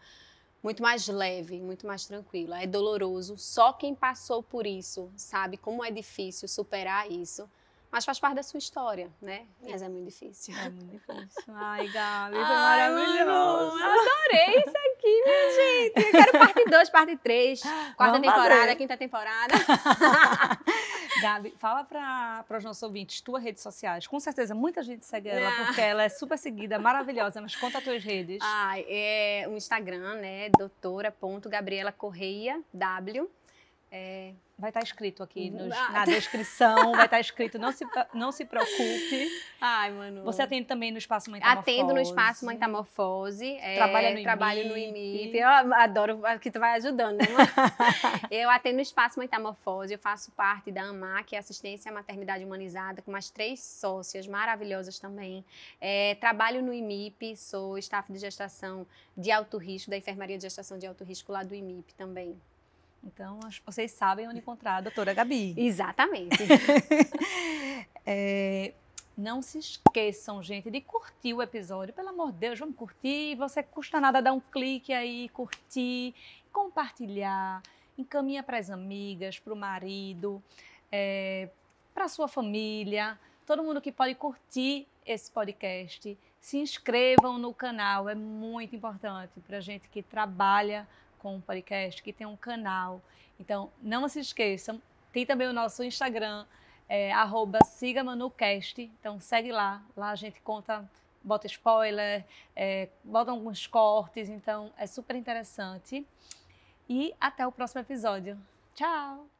B: muito mais leve, muito mais tranquila. É doloroso, só quem passou por isso sabe como é difícil superar isso, mas faz parte da sua história, né? Mas é muito difícil.
A: É muito difícil. Ai, Gabi, foi maravilhoso.
B: Manu, adorei isso aqui, minha gente. Eu quero parte 2, parte 3, quarta temporada, quinta temporada.
A: Gabi, fala para os nossos ouvintes, tuas redes sociais. Com certeza, muita gente segue ela, porque ela é super seguida, maravilhosa. Mas conta as tuas redes.
B: O Instagram, né? doutora.Gabriela Correia, W.
A: Vai estar escrito aqui na descrição, vai estar escrito, não se preocupe.
B: Ai, Manu.
A: Você atende também no Espaço Metamorfose.
B: Atendo no Espaço Metamorfose.
A: Trabalho no
B: IMIP. Eu adoro que tu vai ajudando, né, Manu? Eu atendo no Espaço Metamorfose, eu faço parte da AMA, que é Assistência à Maternidade Humanizada, com mais 3 sócias maravilhosas também. Trabalho no IMIP, sou staff de gestação de alto risco, da Enfermaria de Gestação de Alto Risco lá do IMIP também.
A: Então, vocês sabem onde encontrar a doutora Gabi.
B: Exatamente.
A: Não se esqueçam, gente, de curtir o episódio. Pelo amor de Deus, vamos curtir. Você custa nada dar um clique aí, curtir, compartilhar. Encaminha para as amigas, para o marido, para a sua família. Todo mundo que pode curtir esse podcast. Se inscrevam no canal, é muito importante para a gente que trabalha com um podcast, que tem um canal. Então, não se esqueçam, Tem também o nosso Instagram, @sigamanucast. Então segue lá. Lá a gente conta, bota spoiler, bota alguns cortes. Então é super interessante. E até o próximo episódio. Tchau!